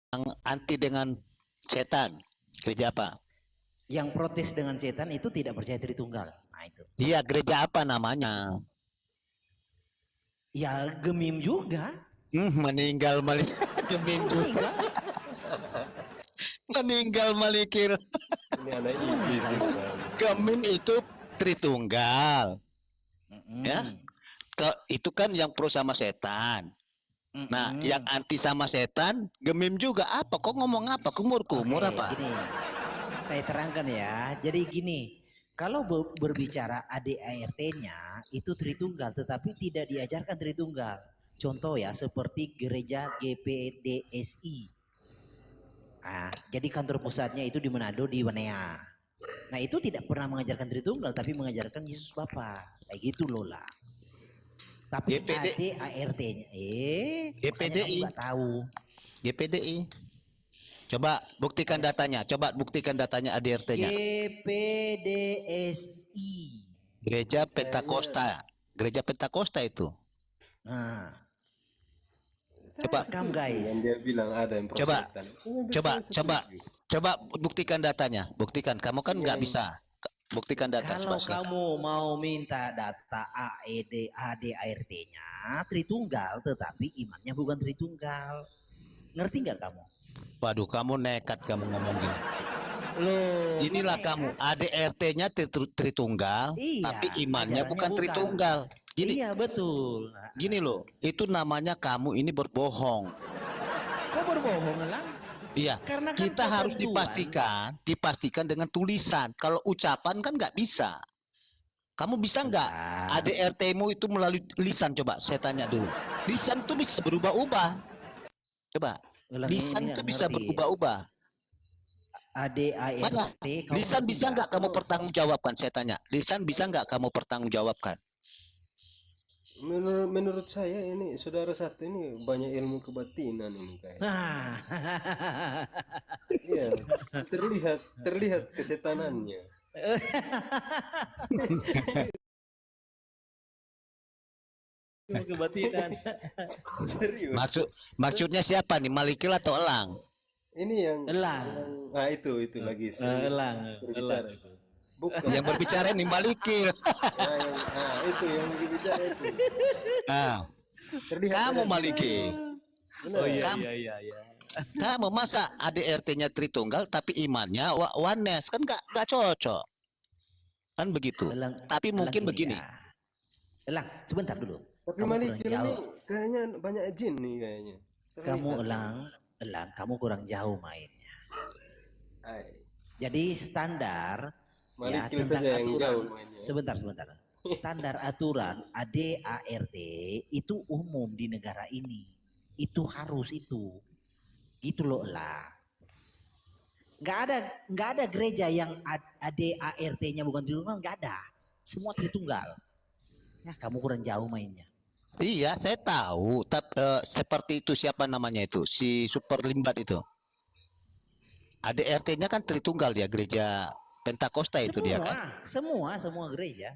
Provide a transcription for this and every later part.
yang anti dengan setan, gereja apa? Yang protes dengan setan itu tidak percaya Tritunggal. Nah itu. Iya, gereja apa namanya? Ya Gemim juga. Meninggal Malik. Meninggal. Meninggal Malikir. Ini anak iblis ini. Gemim itu Tritunggal. Ya. Itu kan yang pro sama setan. Nah, yang anti sama setan, Gemim juga apa? Kok ngomong apa? Kumur-kumur apa? Gini, saya terangkan ya. Jadi gini, kalau berbicara ADART-nya itu Tritunggal, tetapi tidak diajarkan Tritunggal. Contoh ya, seperti gereja GPDSI. Nah, jadi kantor pusatnya itu di Manado, di Wanea. Nah, itu tidak pernah mengajarkan Tritunggal, tapi mengajarkan Yesus Bapa. Kayak gitu loh lah. Tapi ADART-nya, GPDI nggak tahu. GPDI. Coba buktikan datanya. Coba buktikan datanya ADRT-nya. GPDSI. Gereja Pentakosta. Gereja Pentakosta itu. Nah. Coba guys. Yang dia bilang ada yang coba buktikan datanya. Buktikan. Kamu kan nggak bisa. Buktikan data. Kalau kamu mau minta data ADART-nya Tritunggal, tetapi imannya bukan Tritunggal. Ngerti nggak kamu? Waduh, kamu nekat kamu ngomongin. Loh, inilah nekat. Kamu ADRT-nya Tritunggal, iya, tapi imannya bukan Tritunggal. Gini, iya betul. Gini loh, itu namanya kamu ini berbohong. Kok berbohong lah? Iya, karena kan kita harus dipastikan dengan tulisan. Kalau ucapan kan nggak bisa. Kamu bisa nggak ADRT-mu itu melalui lisan? Coba saya tanya dulu. Lisan itu bisa berubah-ubah. Coba. Lisan itu bisa berubah-ubah. ADART. Lisan bisa nggak kamu pertanggungjawabkan? Saya tanya. Lisan bisa nggak kamu pertanggungjawabkan? Menurut saya ini saudara satu ini banyak ilmu kebatinan ini kayak. Iya, terlihat kesetanannya. Kebatinan. Serius. Maksudnya siapa nih? Malikil atau Elang? Ini yang Elang. Itu lagi Elang. Berbicara itu. Bukan. Yang berbicara nih Malikil. Itu yang berbicara itu. Kamu Malikil. Oh iya. Kamu masa ADRT-nya Tritunggal tapi imannya oneness, kan nggak cocok. Kan begitu. Tapi mungkin begini. Elang, sebentar dulu. Tapi Malikil ini kayaknya banyak jin nih kayaknya. Kamu Elang, kamu kurang jauh mainnya. Jadi standar Malikil saja yang jauh mainnya. Sebentar. Standar aturan ADART itu umum di negara ini. Itu harus itu. Gitu loh lah. Nggak ada gereja yang ADART-nya bukan Tritunggal, nggak ada. Semua Tritunggal. Ya, kamu kurang jauh mainnya. Iya, saya tahu. Seperti itu siapa namanya itu? Si Super Limbat itu. ADRT-nya kan Tritunggal ya, gereja Pentakosta itu dia kan. Semua gereja.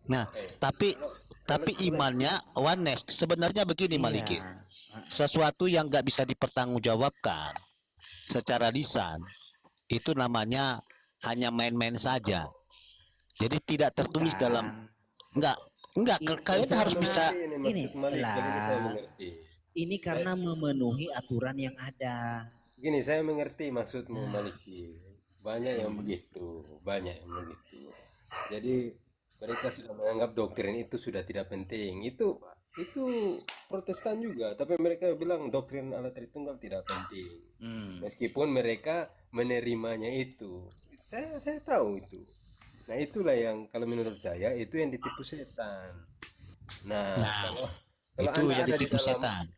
Nah, tapi imannya oneness. Sebenarnya begini Maliki. Sesuatu yang nggak bisa dipertanggungjawabkan secara lisan itu namanya hanya main-main saja. Jadi tidak tertulis dalam enggak kalian harus bisa ini lah. Ini karena memenuhi aturan yang ada. Gini, saya mengerti maksudmu Maliki. Banyak yang begitu. Jadi mereka sudah menganggap doktrin itu sudah tidak penting. Itu Protestan juga, tapi mereka bilang doktrin Allah Tritunggal tidak penting. Meskipun mereka menerimanya itu. Saya tahu itu. Nah, itulah yang kalau menurut saya itu yang ditipu setan. Nah kalau itu yang ditipu setan.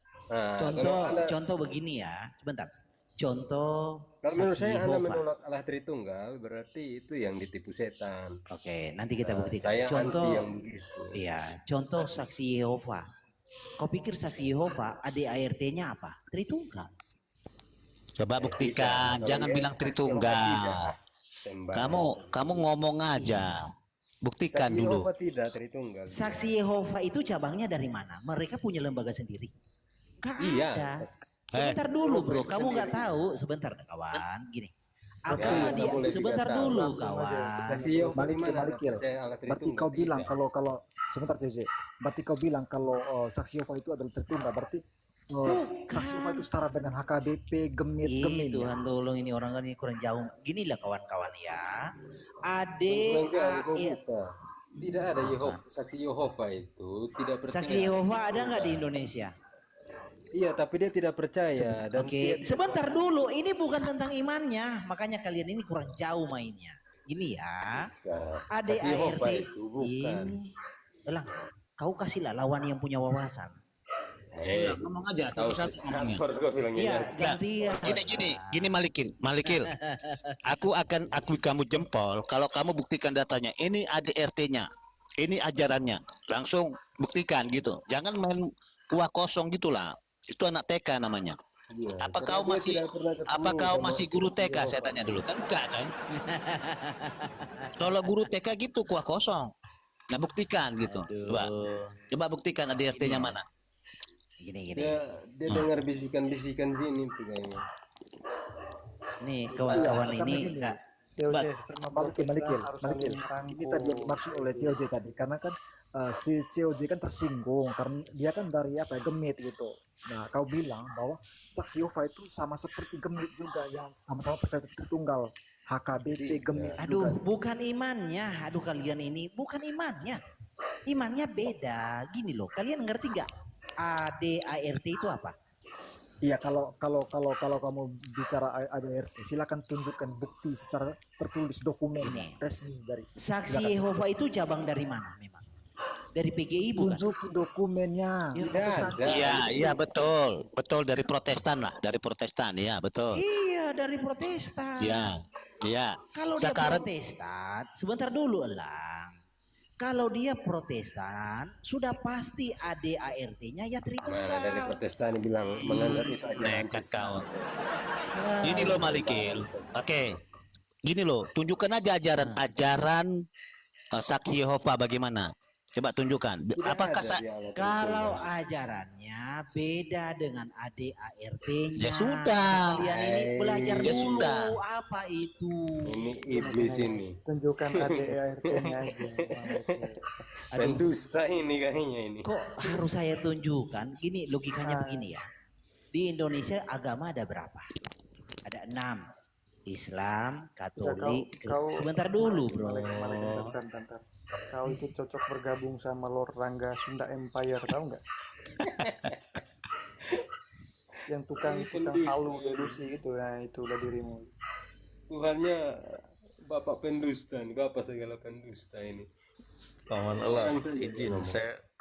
Contoh begini ya, sebentar. Contoh, kalau menurut saya Anda menolak Allah Tritunggal berarti itu yang ditipu setan. Oke, nanti kita buktikan. Saya Contoh anti yang begitu. Iya, contoh saksi Yehova. Kau pikir saksi Yehova ADART-nya apa? Tritunggal. Coba buktikan, jangan bilang Tritunggal. Kamu ngomong aja. Buktikan saksi dulu. Yehova tidak Tritunggal. Saksi Yehova itu cabangnya dari mana? Mereka punya lembaga sendiri. Nggak ada. Sebentar dulu bro, mereka kamu nggak sendiri. tahu. Sebentar kawan, gini. Berarti Agama nggak dia, boleh sebentar dikatakan. dulu Bang, kawan. Saksi Yehova Malikil, gimana? Malikil. Percaya Allah Berarti Tritunggal? kau bilang Tidak. kalau sebentar JJ. Berarti kau bilang kalau saksi Yehova itu adalah Tritunggal. Berarti saksi Yehova itu setara dengan HKBP, Gemit, Gemim ya. Tuhan tolong, ini orang kan ini kurang jauh. Gini lah kawan-kawan ya. Kurang jauh, kau ADAR. buta. Tidak ada Yehova, saksi Yehova itu tidak percaya. Saksi Yehova ada nggak di Indonesia? Iya, tapi dia tidak percaya dan Oke, sebentar dulu. Ini bukan tentang imannya. Makanya kalian ini kurang jauh mainnya. Gini ya. saksi Yehova ADART itu bukan. ini. Elang, kau kasihlah lawan yang punya wawasan. Ngomong aja, Tahu satu-satu ngomongnya. baru kau bilangnya Iya, ya. gantian. Gini Malikil. Aku akan akui kamu jempol kalau kamu buktikan datanya. Ini ADRT-nya, ini ajarannya. Langsung buktikan gitu. Jangan main kuah kosong gitulah. Itu anak TK namanya. Iya, Apa karena kau dia masih tidak pernah ketemu apa kau sama masih guru TK? Yehova. Saya tanya dulu. Kan enggak kan? Kalau guru TK gitu kuah kosong. Nah buktikan gitu. Coba buktikan ADRT-nya mana. Gini. Dia dengar bisikan-bisikan sini tuh kayaknya. Nih kawan-kawan Iya, ini sama gini. enggak. TOJ sama Malikil, Protestan harus Malikil. saling merangkul. Ini tadi yang dimaksud oleh COJ tadi, karena kan si COJ kan tersinggung karena dia kan dari apa ya, Gemit gitu. Nah, kau bilang bahwa saksi Yehova itu sama seperti Gemit juga, yang sama-sama percaya Tritunggal, HKBP, Gemit Aduh, juga. bukan imannya. Aduh kalian ini bukan imannya. Imannya beda. Gini loh, kalian ngerti nggak? ADART itu apa? Iya, kalau kamu bicara ADRT, silakan tunjukkan bukti secara tertulis dokumennya Ini. resmi dari. Saksi Silakan. Yehova itu cabang dari mana memang? Dari PGI bukan? Tunjukin dokumennya. Ya, Protestan. Iya betul dari Protestan lah, dari Protestan ya betul. Iya, dari Protestan. Iya. Kalau dia Sekarang Protestan, sebentar dulu Elang. Kalau dia Protestan, sudah pasti ADART-nya ya Mana dari Tritunggal. Protestan bilang menganggap itu ajaran nekat sesat. kau. Gini loh Malikil. Oke. Gini loh, tunjukkan aja ajaran saksi Yehova bagaimana. Coba tunjukkan. Tidak Apakah ada di Allah Kalau Tritunggal. ajarannya beda dengan ADART-nya. Ya sudah. Kalian ini belajar Ya dulu sudah. apa itu. Ini iblis ini. Tunjukkan ADART-nya aja. Pendusta ini kayaknya ini. Kok harus saya tunjukkan? Gini logikanya begini ya. Di Indonesia agama ada berapa? Ada 6. Islam, Katolik. kau- Sebentar dulu, bro. Bentar. Kau itu cocok bergabung sama Lord Rangga Sunda Empire, tahu nggak? Yang tukang halu delusi itu, nah itulah dirimu. Tuhannya Bapak pendusta nih, Bapak segala pendusta ini. Paman Allah, Orang saja izin ngomong.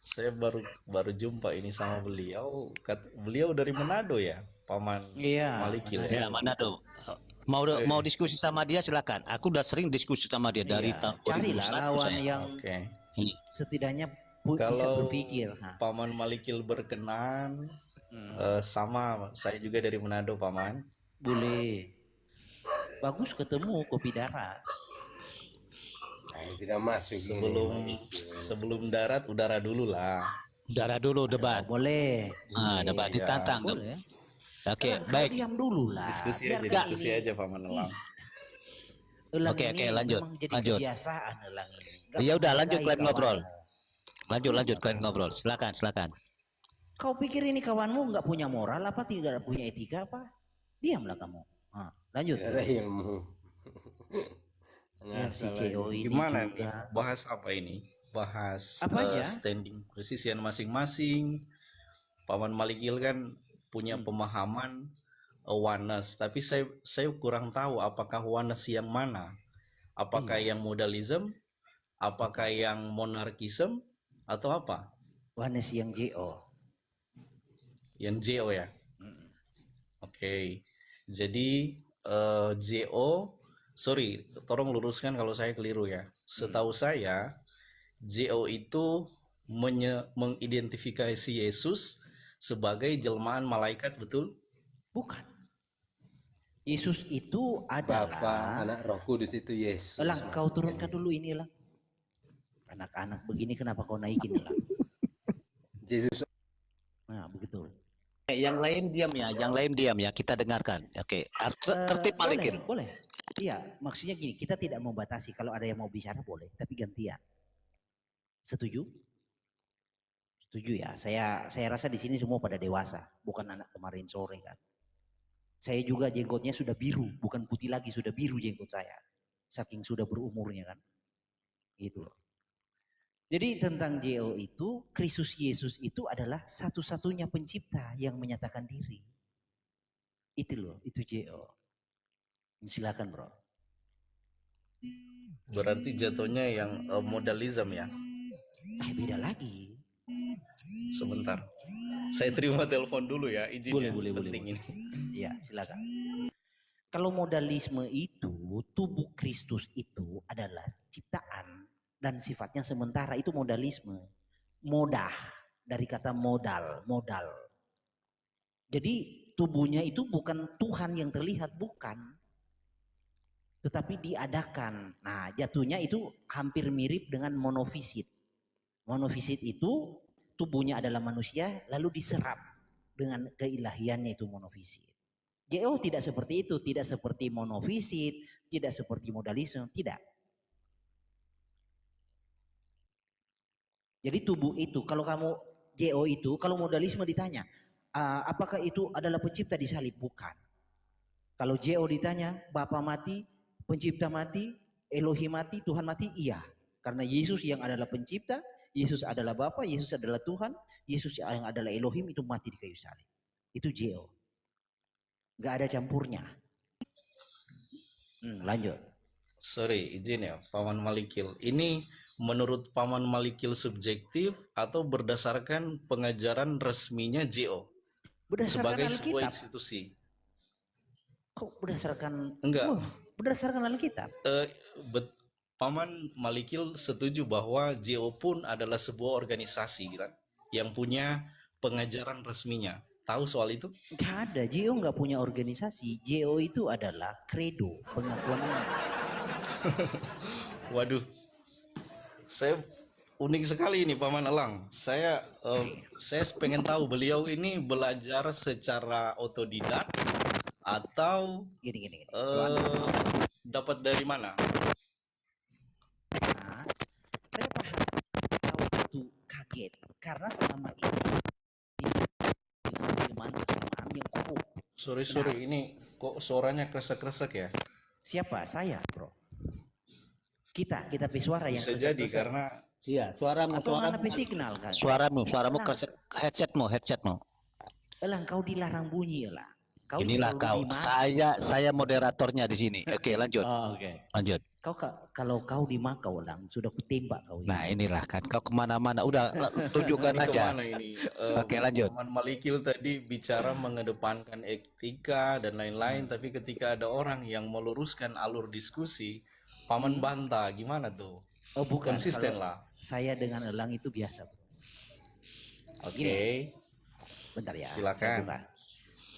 saya baru jumpa ini sama beliau. Beliau dari Manado ya, Paman Iya. Malikil Ya ya. mana tuh? Mau diskusi sama dia silakan. Aku udah sering diskusi sama dia dari Iya. tahun Carilah 2001 lawan saya. yang Oke. setidaknya bisa Kalau berpikir. Nah, Paman Malikil berkenan, sama saya juga dari Manado, Paman. boleh. Bagus ketemu kopi darat. Nah, tidak masuk Sebelum darat udara dulu lah. Darah dulu debat. Boleh. Debat Iya. ditantang. Boleh. Oke, Kau baik. diam dulu lah. Diskusi Biarkan aja Paman Elang. Elang Oke, ini lanjut, memang jadi lanjut. kebiasaan Elang ini. Nggak Ya udah lanjut menghargai kalian ngobrol. kawanmu. Lanjut kalian ngobrol. Silakan. Kau pikir ini kawanmu nggak punya moral apa tidak punya etika apa? Diamlah kamu. Lanjut. Tidak ada ilmu. Ya, si Ngasal CEO aja. ini Gimana nih? juga. Bahas apa ini? Bahas Apa aja? standing posisian masing-masing. Paman Malikil kan punya pemahaman oneness, tapi saya kurang tahu apakah oneness yang mana? Apakah yang modalism? Apakah yang monarkism atau apa? Wanes yang JO. Yang JO ya. Oke. Jadi JO, sorry, tolong luruskan kalau saya keliru ya. Setahu saya JO itu mengidentifikasi Yesus sebagai jelmaan malaikat, betul? Bukan. Yesus itu Bapak adalah. anak Roh Kudus itu Yesus. Elang, kau maksudnya. turunkan dulu ini Elang. Anak-anak begini kenapa kau naikin Elang? Yesus Nah begitu. Yang lain diam ya, yang lain diam ya. Kita dengarkan. Oke, tertib Boleh, Malikil. boleh. Iya, maksudnya gini, kita tidak membatasi. Kalau ada yang mau bicara boleh, tapi gantian. Setuju? Setuju ya. Saya rasa di sini semua pada dewasa, bukan anak kemarin sore kan. Saya juga jenggotnya sudah biru, bukan putih lagi, sudah biru jenggot saya. Saking sudah berumurnya kan. Gitu loh. Jadi tentang JO itu, Kristus Yesus itu adalah satu-satunya pencipta yang menyatakan diri. Itu loh, itu JO. Silakan bro. Berarti jatuhnya yang modalism ya. Beda lagi. Sebentar. Saya terima telepon dulu ya, izin ya. Boleh. Penting ini. Iya, silakan. Kalau modalisme itu, tubuh Kristus itu adalah ciptaan dan sifatnya sementara, itu modalisme. Modah, dari kata modal. Jadi tubuhnya itu bukan Tuhan yang terlihat, bukan. Tetapi diadakan. Nah, jatuhnya itu hampir mirip dengan monofisit. Monofisit itu tubuhnya adalah manusia, lalu diserap dengan keilahiannya, itu monofisit. JO tidak seperti itu, tidak seperti monofisit, tidak seperti modalisme, tidak. Jadi tubuh itu, kalau kamu JO itu, kalau modalisme ditanya, apakah itu adalah pencipta disalib? Bukan. Kalau JO ditanya, Bapa mati, pencipta mati, Elohim mati, Tuhan mati, iya. Karena Yesus yang adalah pencipta, Yesus adalah Bapa, Yesus adalah Tuhan, Yesus yang adalah Elohim itu mati di kayu salib. Itu JO. Gak ada campurnya. Lanjut. Sorry, izin ya, Paman Malikil. Ini menurut Paman Malikil subjektif atau berdasarkan pengajaran resminya JO Berdasarkan sebagai Alkitab. sebuah institusi? Kok berdasarkan? Enggak. Berdasarkan Alkitab. Paman Malikil setuju bahwa JO pun adalah sebuah organisasi kan, yang punya pengajaran resminya. Tahu soal itu? Gak ada, JO nggak punya organisasi. JO itu adalah kredo, pengakuan. Waduh, saya unik sekali ini Paman Elang. Saya pengen tahu beliau ini belajar secara otodidak atau Gini. dapat dari mana? Nah, saya paham tahu itu kaget karena selama ini teman yang korup. Sorry, ini kok suaranya kresek-kresek ya? Siapa? Saya, bro. Kita suara yang Bisa jadi karena Iya, suaramu, atau mana signal kan? suaramu kresek, headsetmu. Elang, kau dilarang bunyi lah. Kau Inilah kau, saya moderatornya di sini. Oke, lanjut. Oke. Lanjut. Kalau kau di Makau, Elang, sudah kutembak kau. Nah, inilah kan kau kemana-mana. Udah tunjukkan ini aja. kemana ini? Oke, lanjut. Paman Malikil tadi bicara mengedepankan etika dan lain-lain, tapi ketika ada orang yang meluruskan alur diskusi, Paman bantah. Gimana tuh? Oh, bukan. Konsisten Kalau lah. saya dengan Elang itu biasa, bro. Oke. Bentar ya. Silakan.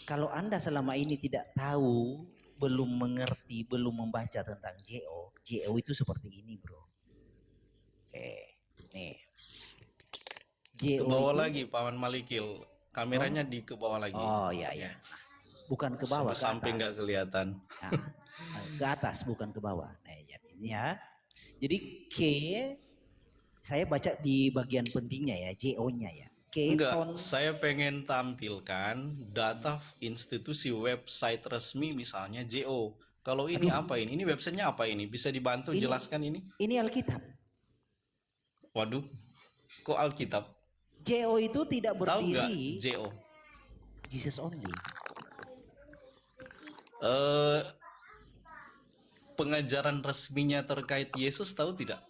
Kalau Anda selama ini tidak tahu, belum mengerti, belum membaca tentang JO itu seperti ini, bro. Oke, nih. Ke bawah itu, lagi, Paman Malikil. Kameranya di ke bawah lagi. Oh iya. Bukan ke bawah, Sampai ke nggak atas. kelihatan. Nah, ke atas, bukan ke bawah. Nah, ini ya. Jadi K, saya baca di bagian pentingnya ya, JO-nya ya. Enggak, saya pengen tampilkan data institusi website resmi misalnya JO. Kalau ini apa ini? Ini websitenya apa ini? Bisa dibantu jelaskan ini? Ini Alkitab. Waduh, kok Alkitab? JO itu tidak Tahu nggak berdiri. JO? Jesus only. Pengajaran resminya terkait Yesus tahu tidak?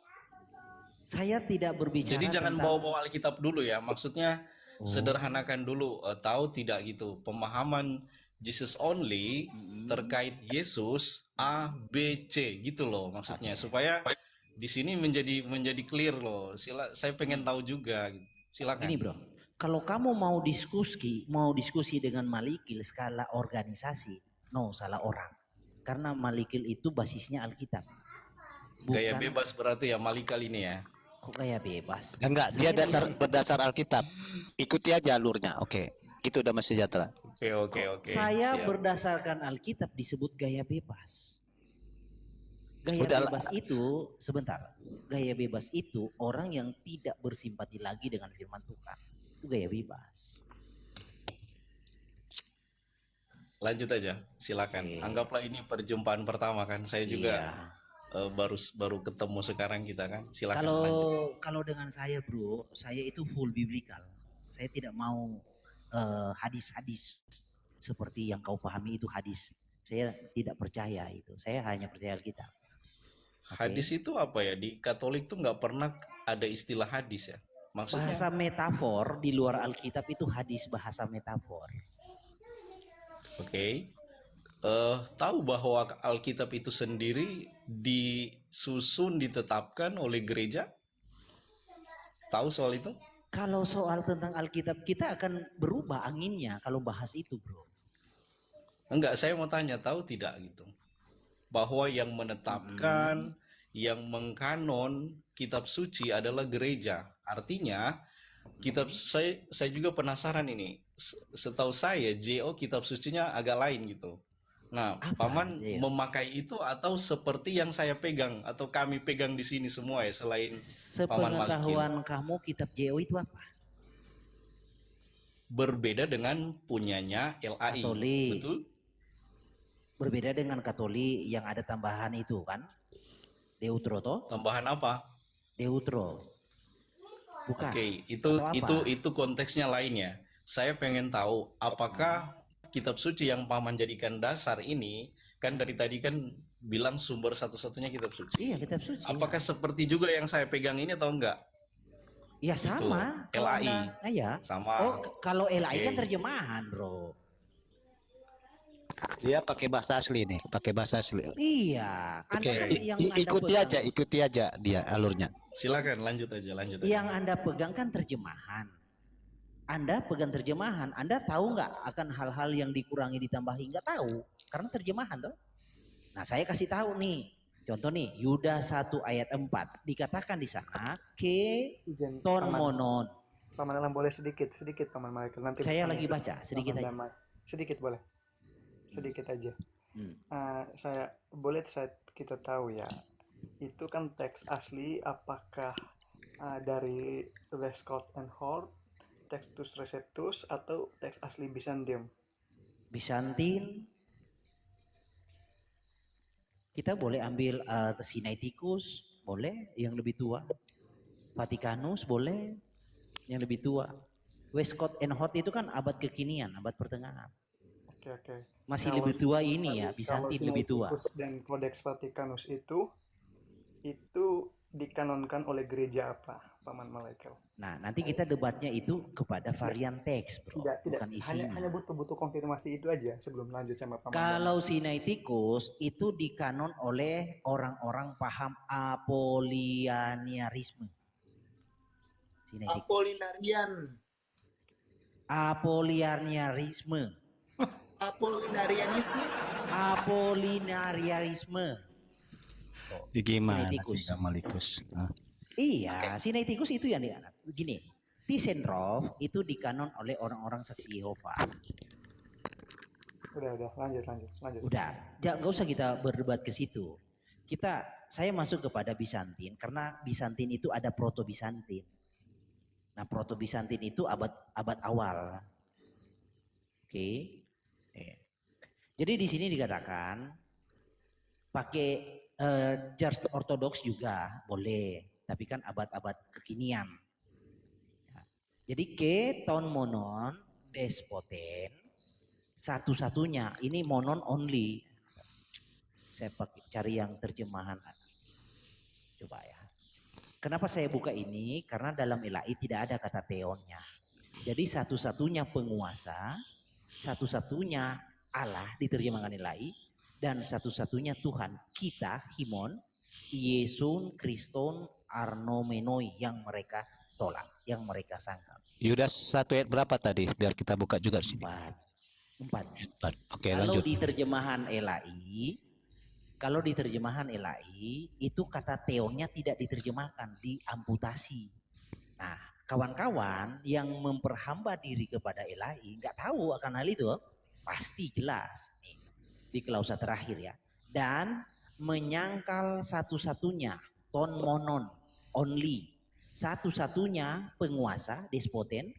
Saya tidak berbicara. Jadi jangan tentang... bawa-bawa Alkitab dulu ya. Maksudnya sederhanakan dulu. Tahu tidak gitu? Pemahaman Jesus only terkait Yesus A, B, C gitu loh maksudnya. Supaya di sini menjadi clear loh. Saya pengen tahu juga. Silakan. Ini bro, kalau kamu mau diskusi dengan Malikil skala organisasi, salah orang. Karena Malikil itu basisnya Alkitab. Gaya bebas berarti ya Malikal ini ya. Kok gaya bebas? Enggak, dia berdasar Alkitab. Ikuti aja alurnya. Oke. Gitu Damai Sejahtera. Oke. Saya Siap. berdasarkan Alkitab disebut gaya bebas. Gaya Udahlah. bebas itu, sebentar. Gaya bebas itu orang yang tidak bersimpati lagi dengan firman Tuhan. Itu gaya bebas. Lanjut aja, silakan. Oke. Anggaplah ini perjumpaan pertama kan. Saya juga Iya. baru ketemu sekarang kita kan. Silakan Kalau lanjut. kalau dengan saya bro, saya itu full biblical. Saya tidak mau hadis-hadis seperti yang kau pahami itu hadis. Saya tidak percaya itu. Saya hanya percaya Alkitab. Oke. Hadis itu apa ya? Di Katolik tuh nggak pernah ada istilah hadis ya. Maksudnya Bahasa metafor di luar Alkitab itu hadis bahasa metafor. oke. Tahu bahwa Alkitab itu sendiri disusun, ditetapkan oleh gereja? Tahu soal itu? Kalau soal tentang Alkitab kita akan berubah anginnya kalau bahas itu bro. Enggak, saya mau tanya, tahu tidak gitu? Bahwa yang menetapkan, yang mengkanon kitab suci adalah gereja. Artinya, saya juga penasaran ini. Setahu saya, JO kitab sucinya agak lain gitu. Nah, Apa, Paman JO? memakai itu atau seperti yang saya pegang atau kami pegang di sini semua ya, selain Paman Malikil? Sepengetahuan kamu kitab JO itu apa? Berbeda dengan punyanya LAI, Katolik. betul? Berbeda dengan Katolik yang ada tambahan itu kan? Deutro toh? Tambahan apa? Deutro. Bukan. Oke, Atau apa? itu konteksnya lainnya. Saya pengen tahu apakah kitab suci yang Paman jadikan dasar ini kan dari tadi kan bilang sumber satu-satunya kitab suci. Iya kitab suci. Apakah seperti juga yang saya pegang ini atau enggak? Ya sama. Itu, Kalau LAI. Anda- ya. Sama. Oh kalau LAI kan Oke. terjemahan bro. Dia pakai bahasa asli nih, pakai bahasa asli. Iya. Oke, Anda kan yang Anda ikuti aja dia alurnya. Silakan lanjut aja. Yang Anda pegang kan terjemahan. Anda pegang terjemahan, Anda tahu nggak akan hal-hal yang dikurangi ditambahi? Nggak tahu, karena terjemahan toh. Nah saya kasih tahu nih, contoh nih Yudas 1 ayat 4 dikatakan di sana ke Izin ton Paman. monon. Paman Alam boleh sedikit Paman Michael. Nanti Saya bersama lagi baca sedikit Paman aja. Damai. Sedikit boleh. Sedikit aja. Hmm. Kita tahu ya. Itu kan teks asli apakah dari Westcott and Hort, Textus Receptus atau teks asli Bizantium? Bizantin, kita boleh ambil Sinaiticus, boleh yang lebih tua. Vatikanus boleh yang lebih tua. Westcott and Hort itu kan abad kekinian, abad pertengahan. Oke. Masih Kalau- lebih tua ini ya, kalau Bizantin lebih tua. Sinaiticus dan Codex Vaticanus itu dikanonkan oleh gereja apa, Paman Michael? Nah, nanti kita debatnya itu kepada varian teks, bro, Tidak. bukan isinya. Hanya butuh konfirmasi itu aja sebelum lanjut sama Paman. Kalau Sinaiticus itu dikanon oleh orang-orang paham Apolianiarisme. Sinaiticus. Apolianiarisme. Apolinarianisme. Gimana Sinaiticus. sih Malikus? Iya, Sinaiticus itu yang dianut. Begini, Tisenrov itu dikanon oleh orang-orang saksi Yehova. Udah, lanjut. Udah, nggak usah kita berdebat ke situ. Saya masuk kepada Bizantin karena Bizantin itu ada Proto Bizantin. Nah, Proto Bizantin itu abad awal. Oke. Jadi di sini dikatakan pakai Church Ortodoks juga boleh, tapi kan abad-abad kekinian. Ya. Jadi ton monon despoten satu-satunya, ini monon only. Saya cari yang terjemahan. Coba ya. Kenapa saya buka ini? Karena dalam LAI tidak ada kata teonnya. Jadi satu-satunya penguasa, satu-satunya Allah diterjemahkan LAI, dan satu-satunya Tuhan kita, Himon, Yesun, Kriston, Arnomenoi yang mereka tolak, yang mereka sangkal. Yudas 1 ayat berapa tadi? Biar kita buka juga di sini. 4. Oke, Kalau lanjut. di terjemahan LAI itu kata teonnya tidak diterjemahkan, diamputasi. Nah, kawan-kawan yang memperhamba diri kepada ilahi nggak tahu akan hal itu, pasti jelas nih di klausa terakhir ya. Dan menyangkal satu-satunya ton monon only, satu-satunya penguasa despoten.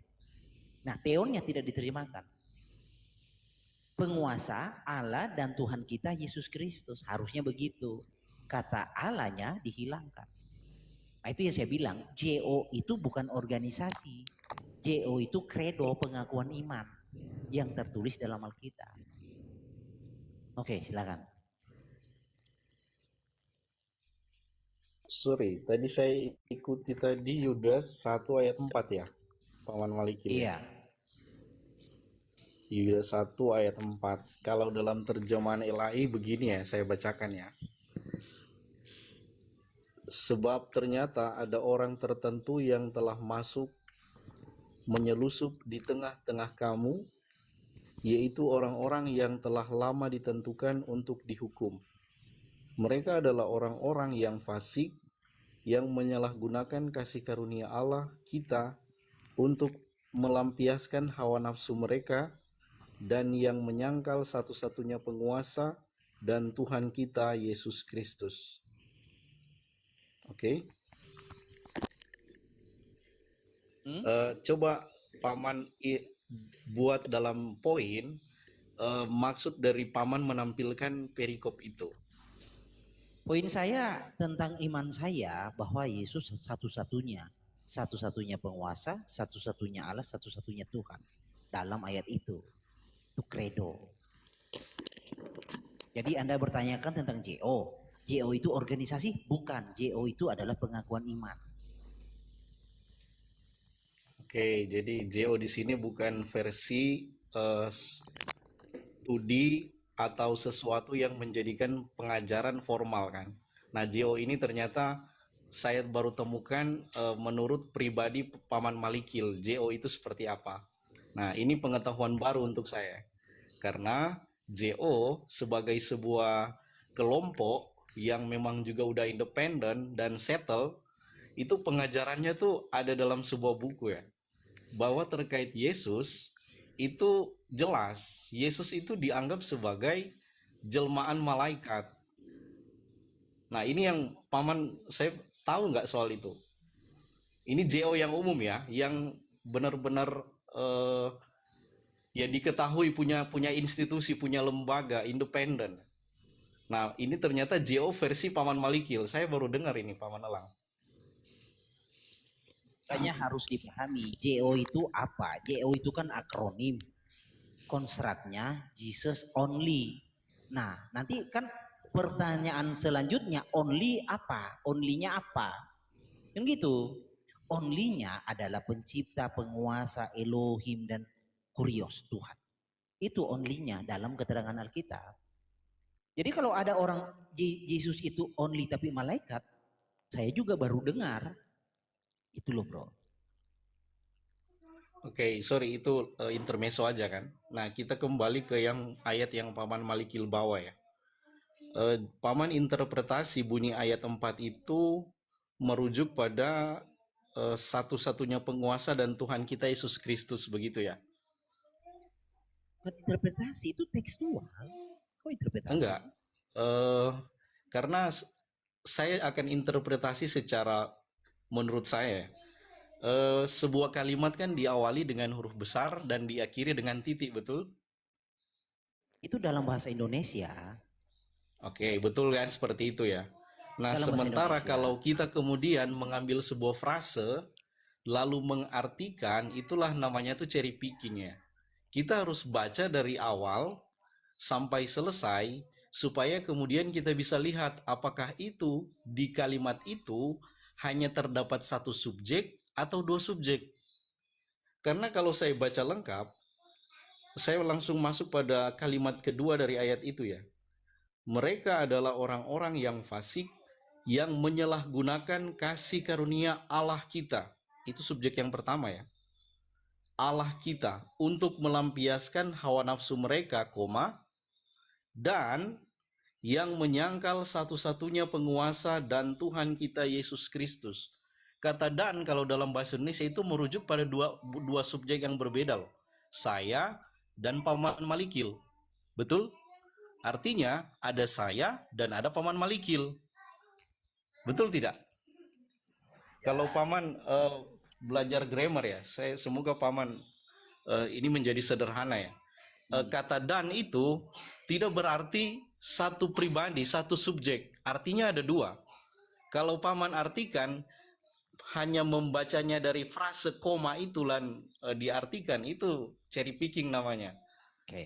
Nah, teonnya tidak diterimakan. Penguasa Allah dan Tuhan kita Yesus Kristus, harusnya begitu. Kata Allahnya dihilangkan. Nah, itu yang saya bilang, JO itu bukan organisasi. JO itu kredo, pengakuan iman yang tertulis dalam Alkitab. Oke, silakan. Sorry, tadi saya ikuti tadi Yudas 1 ayat 4 ya, Paman Malikil. Iya. Yudas 1 ayat 4. Kalau dalam terjemahan ilahi begini ya, saya bacakan ya. Sebab ternyata ada orang tertentu yang telah masuk menyelusup di tengah-tengah kamu, yaitu orang-orang yang telah lama ditentukan untuk dihukum. Mereka adalah orang-orang yang fasik, yang menyalahgunakan kasih karunia Allah kita untuk melampiaskan hawa nafsu mereka, dan yang menyangkal satu-satunya penguasa dan Tuhan kita Yesus Kristus. Oke. Coba Paman buat dalam poin maksud dari Paman menampilkan perikop itu. Poin saya tentang iman saya bahwa Yesus satu-satunya penguasa, satu-satunya Allah, satu-satunya Tuhan dalam ayat itu. Itu kredo. Jadi Anda bertanyakan tentang JO. JO itu organisasi? Bukan. JO itu adalah pengakuan iman. Oke, jadi JO di sini bukan versi studi atau sesuatu yang menjadikan pengajaran formal kan. Nah, JO ini ternyata saya baru temukan menurut pribadi Paman Malikil, JO itu seperti apa. Nah, ini pengetahuan baru untuk saya. Karena JO sebagai sebuah kelompok yang memang juga udah independen dan settle, itu pengajarannya tuh ada dalam sebuah buku ya. Bahwa terkait Yesus, itu jelas Yesus itu dianggap sebagai jelmaan malaikat. Nah, ini yang Paman saya tahu nggak soal itu. Ini JO yang umum ya, yang benar-benar ya diketahui punya institusi, punya lembaga independen. Nah, ini ternyata JO versi Paman Malikil. Saya baru dengar ini, Paman Elang. Makanya harus dipahami JO itu apa? JO itu kan akronim. Konstraknya Jesus only. Nah, nanti kan pertanyaan selanjutnya, only apa? Only-nya apa? Yang gitu. Only-nya adalah pencipta, penguasa, Elohim, dan Kurios, Tuhan. Itu only-nya dalam keterangan Alkitab. Jadi kalau ada orang Yesus itu only tapi malaikat, saya juga baru dengar. Itu loh bro. Oke, sorry itu intermezzo aja kan. Nah, kita kembali ke yang ayat yang Paman Malikil bawa ya. Paman interpretasi bunyi ayat 4 itu merujuk pada satu-satunya penguasa dan Tuhan kita Yesus Kristus, begitu ya? Interpretasi itu tekstual. Kok interpretasi? Enggak. Karena saya akan interpretasi secara menurut saya. Sebuah kalimat kan diawali dengan huruf besar dan diakhiri dengan titik, betul? Itu dalam bahasa Indonesia. Oke, betul kan seperti itu ya. Nah, Dalam bahasa sementara Indonesia. kalau kita kemudian mengambil sebuah frase lalu mengartikan, itulah namanya tuh cherry picking ya. Kita harus baca dari awal sampai selesai supaya kemudian kita bisa lihat apakah itu di kalimat itu hanya terdapat satu subjek atau dua subjek. Karena kalau saya baca lengkap, saya langsung masuk pada kalimat kedua dari ayat itu ya. Mereka adalah orang-orang yang fasik, yang menyalahgunakan kasih karunia Allah kita. Itu subjek yang pertama ya. Allah kita untuk melampiaskan hawa nafsu mereka, dan yang menyangkal satu-satunya penguasa dan Tuhan kita Yesus Kristus. Kata dan kalau dalam bahasa Indonesia itu merujuk pada dua subjek yang berbeda loh. Saya dan Paman Malikil. Betul? Artinya ada saya dan ada Paman Malikil. Betul tidak? Kalau Paman belajar grammar ya, semoga Paman ini menjadi sederhana ya. Kata dan itu tidak berarti satu pribadi, satu subjek. Artinya ada dua. Kalau Paman artikan hanya membacanya dari frase koma itu diartikan, itu cherry picking namanya.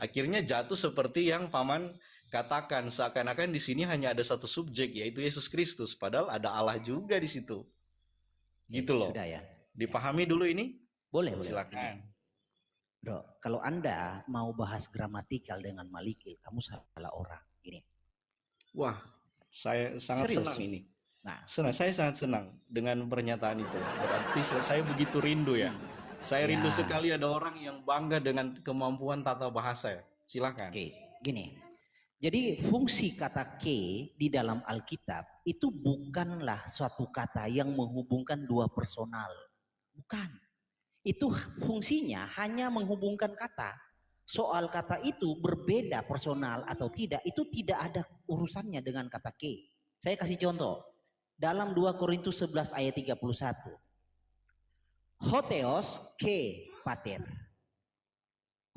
Akhirnya jatuh seperti yang Paman katakan, seakan-akan di sini hanya ada satu subjek, yaitu Yesus Kristus, padahal ada Allah juga di situ. Gitu loh. Sudah ya. Dipahami dulu ini? Boleh. Silakan. Bro, kalau Anda mau bahas gramatikal dengan Malikil, kamu salah orang. Gini. Wah, saya sangat Serius? senang ini. Nah, Saya sangat senang dengan pernyataan itu. Berarti saya begitu rindu ya. Saya rindu Ya. sekali ada orang yang bangga dengan kemampuan tata bahasa ya. Silakan. Oke, gini. Jadi fungsi kata ke di dalam Alkitab itu bukanlah suatu kata yang menghubungkan dua personal. Bukan. Itu fungsinya hanya menghubungkan kata. Soal kata itu berbeda personal atau tidak, itu tidak ada urusannya dengan kata ke. Saya kasih contoh. Dalam 2 Korintus 11 ayat 31. Hotheos ke pater.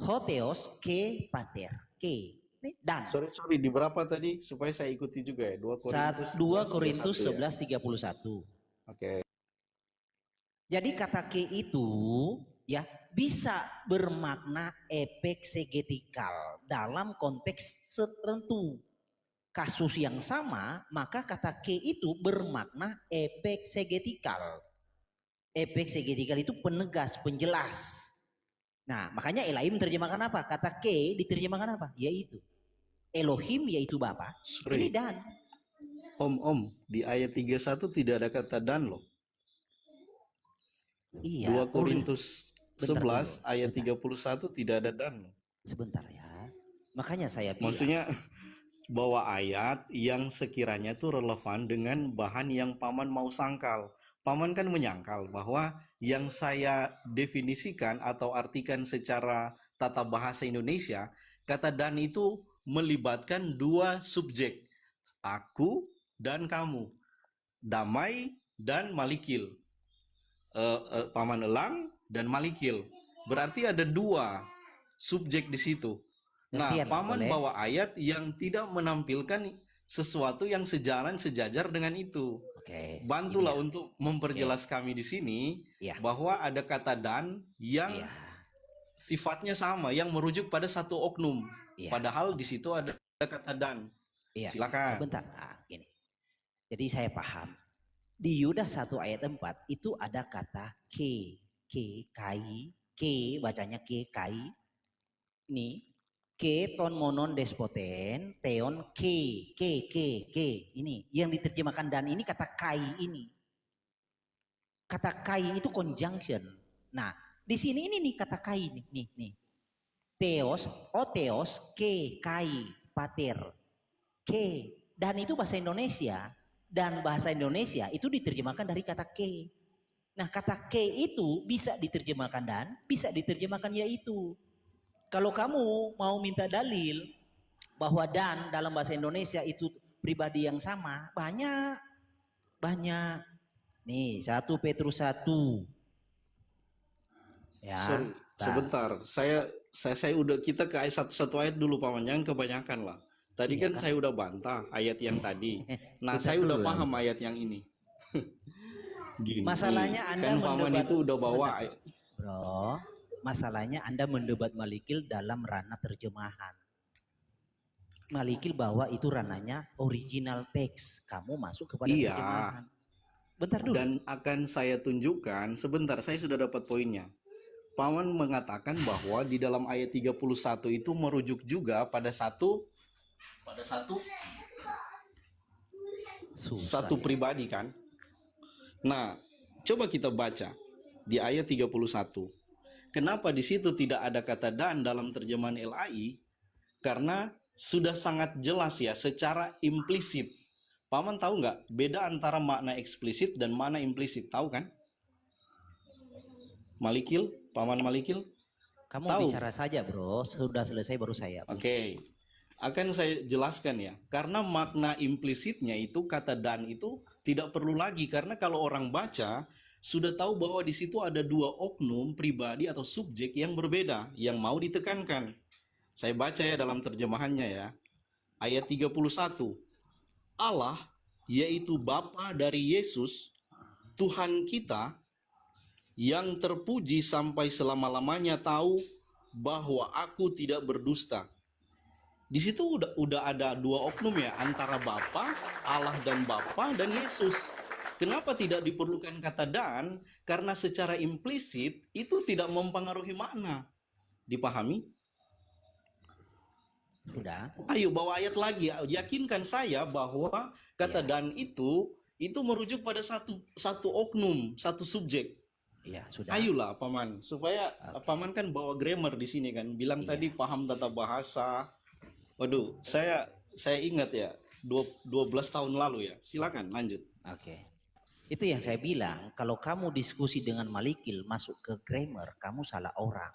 Hotheos ke pater. Ke. Dan. Sorry, di berapa tadi supaya saya ikuti juga ya? 2 Korintus 11 ya? 31. Oke. Jadi kata ke itu ya bisa bermakna epeksegetikal dalam konteks tertentu. Kasus yang sama, maka kata ke itu bermakna epeksegetikal. Epeksegetikal itu penegas, penjelas. Nah, makanya Elaim terjemahkan apa? Kata ke diterjemahkan apa? Yaitu Elohim, yaitu Bapa. Ini dan. Om, di ayat 31 tidak ada kata dan loh. Iya. 2 Korintus Bentar 11 dulu, ayat bentar. 31 tidak ada dan loh. Sebentar ya. Makanya saya bilang. Maksudnya bahwa ayat yang sekiranya itu relevan dengan bahan yang Paman mau sangkal. Paman kan menyangkal bahwa yang saya definisikan atau artikan secara tata bahasa Indonesia, kata dan itu melibatkan dua subjek, aku dan kamu, Damai dan Malikil, Paman Elang dan Malikil. Berarti ada dua subjek di situ. Nah, Gantian, Paman boleh? bawa ayat yang tidak menampilkan sesuatu yang sejajar dengan itu. Oke. Bantulah ini ya. untuk memperjelas kami di sini Iya. bahwa ada kata dan yang Iya. sifatnya sama, yang merujuk pada satu oknum. Iya. Padahal di situ ada kata dan. Iya. Silakan. Sebentar. Nah, gini. Jadi saya paham. Di Yudas 1 ayat 4 itu ada kata ke, kai, ke bacanya ke, kai. Ini ke ton monon despoten, teon ke. Ini yang diterjemahkan dan ini kata kai ini. Kata kai itu conjunction. Nah, di sini ini nih kata kai nih. Theos, otheos, ke, kai, pater. Ke. Dan itu bahasa Indonesia. Dan bahasa Indonesia itu diterjemahkan dari kata ke. Nah, kata ke itu bisa diterjemahkan dan, bisa diterjemahkan yaitu. Kalau kamu mau minta dalil bahwa dan dalam bahasa Indonesia itu pribadi yang sama, banyak. Nih, 1 Petrus 1. Ya. Sorry, sebentar. Saya udah, kita ke ayat satu ayat dulu Paman, jangan kebanyakan lah. Tadi Iya kan kan? saya udah bantah ayat yang tadi. Nah, Bentar saya udah dulu lah. paham ayat yang ini. Gini, Masalahnya Anda kan Paman mendebat- itu udah bawa sebentar. ayat. Bro, masalahnya Anda mendebat Malikil dalam ranah terjemahan. Malikil bahwa itu ranahnya original teks. Kamu masuk kepada Iya. terjemahan. Bentar dulu. Dan akan saya tunjukkan, sebentar, saya sudah dapat poinnya. Paman mengatakan bahwa di dalam ayat 31 itu merujuk juga pada satu Susah satu ya. pribadi kan. Nah, coba kita baca di ayat 31. Kenapa di situ tidak ada kata dan dalam terjemahan LAI? Karena sudah sangat jelas ya, secara implisit Paman tahu nggak beda antara makna eksplisit dan makna implisit? Tahu kan? Malikil, Paman Malikil? Kamu Tahu. bicara saja bro, sudah selesai baru saya. Oke. Akan saya jelaskan ya. Karena makna implisitnya itu kata dan itu tidak perlu lagi, karena kalau orang baca sudah tahu bahwa di situ ada dua oknum pribadi atau subjek yang berbeda yang mau ditekankan. Saya baca ya dalam terjemahannya ya. Ayat 31. Allah yaitu Bapa dari Yesus Tuhan kita yang terpuji sampai selama-lamanya tahu bahwa aku tidak berdusta. Di situ udah ada dua oknum ya, antara Bapa, Allah dan Bapa dan Yesus. Kenapa tidak diperlukan kata dan? Karena secara implisit itu tidak mempengaruhi makna. Dipahami? Sudah. Ayo bawa ayat lagi, yakinkan saya bahwa kata dan itu merujuk pada satu oknum, satu subjek. Iya, sudah. Ayolah Paman, supaya Paman kan bawa grammar di sini kan, bilang Iya. tadi paham tata bahasa. Waduh, saya ingat ya 12 tahun lalu ya. Silakan lanjut. Oke. Itu yang saya bilang, kalau kamu diskusi dengan Malikil masuk ke grammar, kamu salah orang.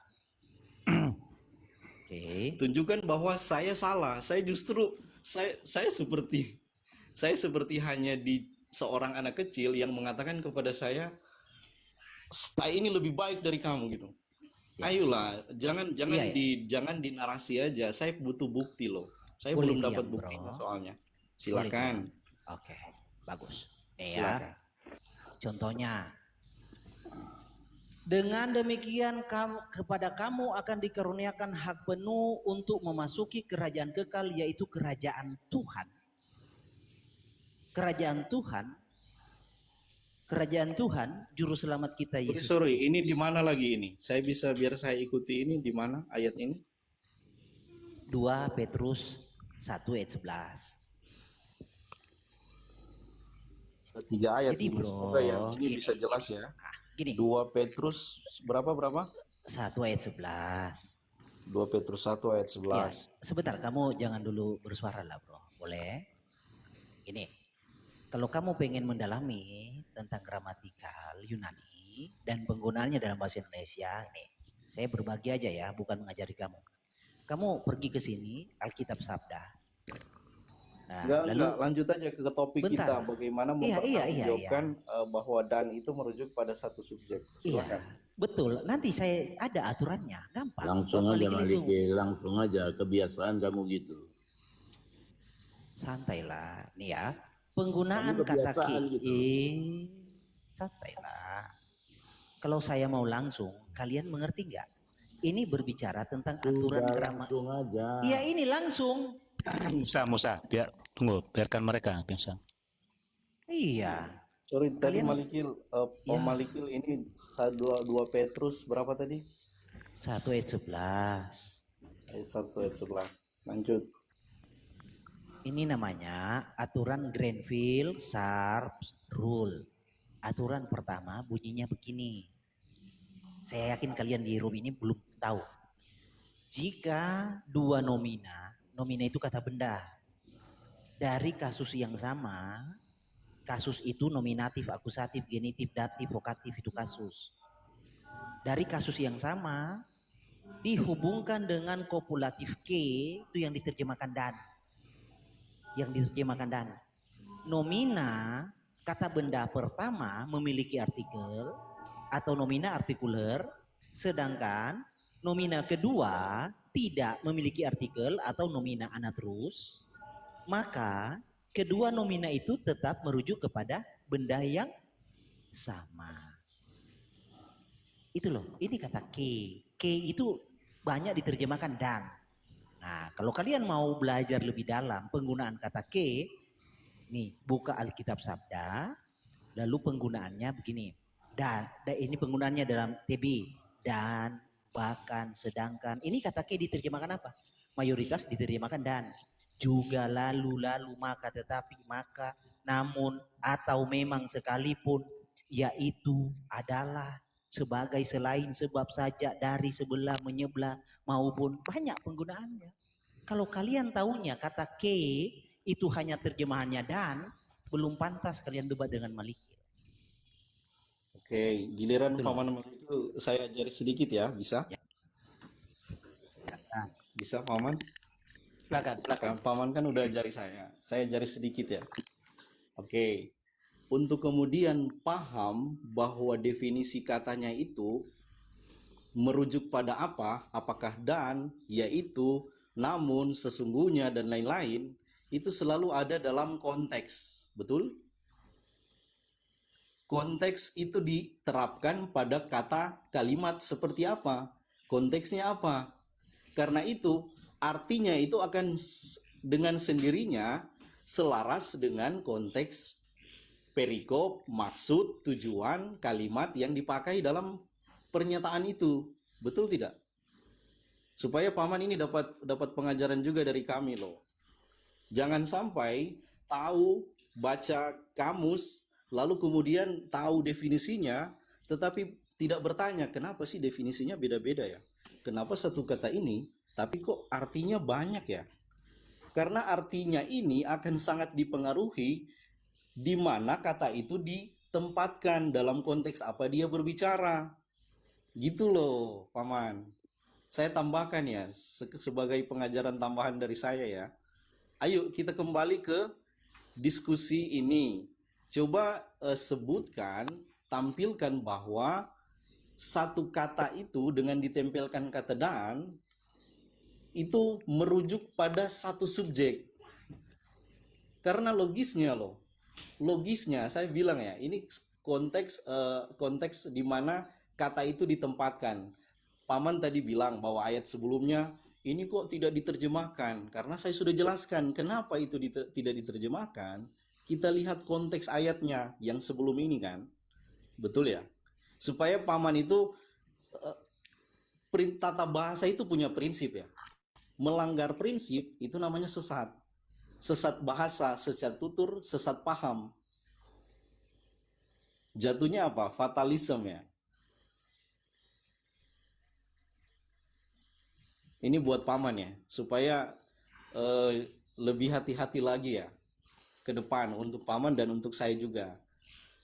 Oke. Tunjukkan bahwa saya salah. Saya justru saya seperti hanya di seorang anak kecil yang mengatakan kepada saya ini lebih baik dari kamu gitu. Ya. Ayolah, jangan Iya, ya. jangan dinarasi aja. Saya butuh bukti loh. Saya Boleh belum dapat diam, buktinya bro. soalnya. Boleh Silakan. diam. Oke, bagus. Silakan. Contohnya, dengan demikian kepada kamu akan dikaruniakan hak penuh untuk memasuki kerajaan kekal, yaitu kerajaan Tuhan. Kerajaan Tuhan, juru selamat kita Yesus. Sorry, ini di mana lagi ini? Saya bisa biar saya ikuti ini di mana ayat ini? 2 Petrus 1 ayat 11. 3 ayat Jadi, ini. bro, Semoga yang ini gini, bisa jelas ya. Gini, 2 Petrus berapa? 1 ayat 11. 2 Petrus 1 ayat 11. Ya, sebentar, kamu jangan dulu bersuara lah bro, boleh? Ini, kalau kamu pengen mendalami tentang gramatikal Yunani dan penggunaannya dalam bahasa Indonesia, nih, saya berbagi aja ya, bukan mengajari kamu. Kamu pergi ke sini, Alkitab Sabda. Nah, Enggak, lanjut aja ke topik Bentar. kita, bagaimana Iya, mempertanggungjawabkan bahwa dan itu merujuk pada satu subjek. Iya, Silakan. betul. Nanti saya ada aturannya, gampang. Langsung Bang aja Malikil itu Maliki, langsung aja, kebiasaan kamu gitu. santailah, nih ya. Penggunaan Kamu kata kebiasaan gitu. santailah. Kalau saya mau langsung, kalian mengerti nggak? Ini berbicara tentang aturan Udah gramatikal. langsung aja. Iya, ini langsung. Musa, biarkan mereka biasa. Iya. Sorry, tadi Kalian- Malikil, Ya. Malikil ini 2 Petrus berapa tadi? 1 ayat 11. Ayat 1 ayat 11. Lanjut. Ini namanya aturan Grenville-Sharp Rule. Aturan pertama bunyinya begini. Saya yakin kalian di room ini belum tahu. Jika dua nomina itu kata benda. Dari kasus yang sama, kasus itu nominatif, akusatif, genitif, datif, vokatif, itu kasus. Dari kasus yang sama, dihubungkan dengan kopulatif K, itu yang diterjemahkan dan. Nomina, kata benda pertama memiliki artikel atau nomina artikuler, sedangkan nomina kedua tidak memiliki artikel atau nomina anatrus, maka kedua nomina itu tetap merujuk kepada benda yang sama. Itu loh, ini kata K. K itu banyak diterjemahkan dan. Nah, kalau kalian mau belajar lebih dalam penggunaan kata K, nih, buka Alkitab Sabda, lalu penggunaannya begini. Dan ini penggunaannya dalam TB. Dan, bahkan, sedangkan. Ini kata K diterjemahkan apa? Mayoritas diterjemahkan dan. Juga, lalu, maka, tetapi, maka, namun, atau memang sekalipun, yaitu, adalah, sebagai, selain, sebab saja, dari, sebelah, menyebelah, maupun banyak penggunaannya. Kalau kalian taunya kata K itu hanya terjemahannya dan, belum pantas kalian debat dengan Malikil. Oke, giliran Betul. Paman itu saya ajari sedikit ya, bisa? Ya. Bisa Paman? Silakan. Paman kan udah ajari saya ajari sedikit ya. Oke, untuk kemudian paham bahwa definisi katanya itu merujuk pada apa, apakah dan, yaitu, namun, sesungguhnya, dan lain-lain, itu selalu ada dalam konteks, betul? Konteks itu diterapkan pada kata kalimat seperti apa, konteksnya apa. Karena itu, artinya itu akan dengan sendirinya selaras dengan konteks perikop, maksud, tujuan, kalimat yang dipakai dalam pernyataan itu. Betul tidak? Supaya Paman ini dapat pengajaran juga dari kami loh. Jangan sampai tahu baca kamus lalu kemudian tahu definisinya tetapi tidak bertanya kenapa sih definisinya beda-beda ya? Kenapa satu kata ini tapi kok artinya banyak ya? Karena artinya ini akan sangat dipengaruhi di mana kata itu ditempatkan dalam konteks apa dia berbicara. Gitu loh, Paman. Saya tambahkan ya, sebagai pengajaran tambahan dari saya ya. Ayo kita kembali ke diskusi ini. Coba sebutkan, tampilkan bahwa satu kata itu dengan ditempelkan kata dan, itu merujuk pada satu subjek. Karena logisnya loh. Logisnya saya bilang ya, ini konteks di mana kata itu ditempatkan. Paman tadi bilang bahwa ayat sebelumnya ini kok tidak diterjemahkan. Karena saya sudah jelaskan kenapa itu tidak diterjemahkan. Kita lihat konteks ayatnya yang sebelum ini kan. Betul ya? Supaya Paman itu tata bahasa itu punya prinsip ya. Melanggar prinsip itu namanya sesat. Sesat bahasa, sesat tutur, sesat paham. Jatuhnya apa? Fatalisme ya. Ini buat Paman ya, supaya lebih hati-hati lagi ya ke depan untuk Paman dan untuk saya juga.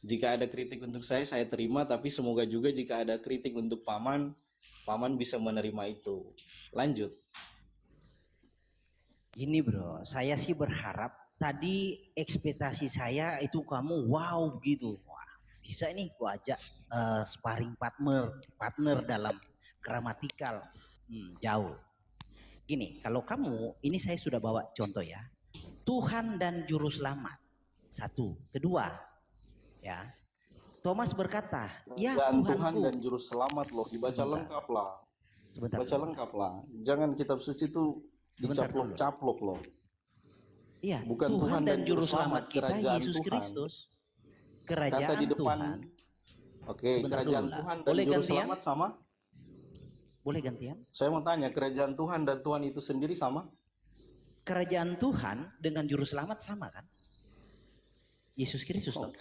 Jika ada kritik untuk saya terima, tapi semoga juga jika ada kritik untuk Paman bisa menerima itu. Lanjut. Ini bro, saya sih berharap tadi ekspektasi saya itu kamu wow gitu. Wah, bisa nih gua ajak sparring partner dalam gramatikal. Jauh. Gini, kalau kamu, ini saya sudah bawa contoh ya. Tuhan dan Juru Selamat. Satu. Kedua, ya. Thomas berkata, ya dan Tuhanku. Tuhan dan Juru Selamat loh, dibaca lengkap lah. Sebentar. Baca lengkap lah. Jangan kitab suci itu dicaplok-caplok loh. Iya, bukan Tuhan dan Juru Selamat kita Yesus Kristus. Kerajaan kata di depan Tuhan. Oke, kerajaan Tuhan dan Juru Selamat sama? Boleh gantian? Saya mau tanya, kerajaan Tuhan dan Tuhan itu sendiri sama? Kerajaan Tuhan dengan Juru Selamat sama kan? Yesus Kristus loh.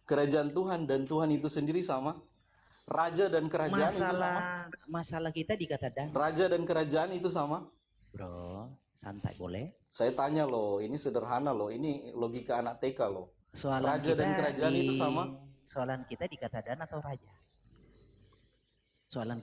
Kerajaan Tuhan dan Tuhan itu sendiri sama? Raja dan kerajaan itu sama? Masalah kita dikata dan. Raja dan kerajaan itu sama? Bro, santai boleh? Saya tanya loh, ini sederhana loh, ini logika anak TK loh. Soalan Raja dan kerajaan itu sama? Soalan kita dikata dan atau raja?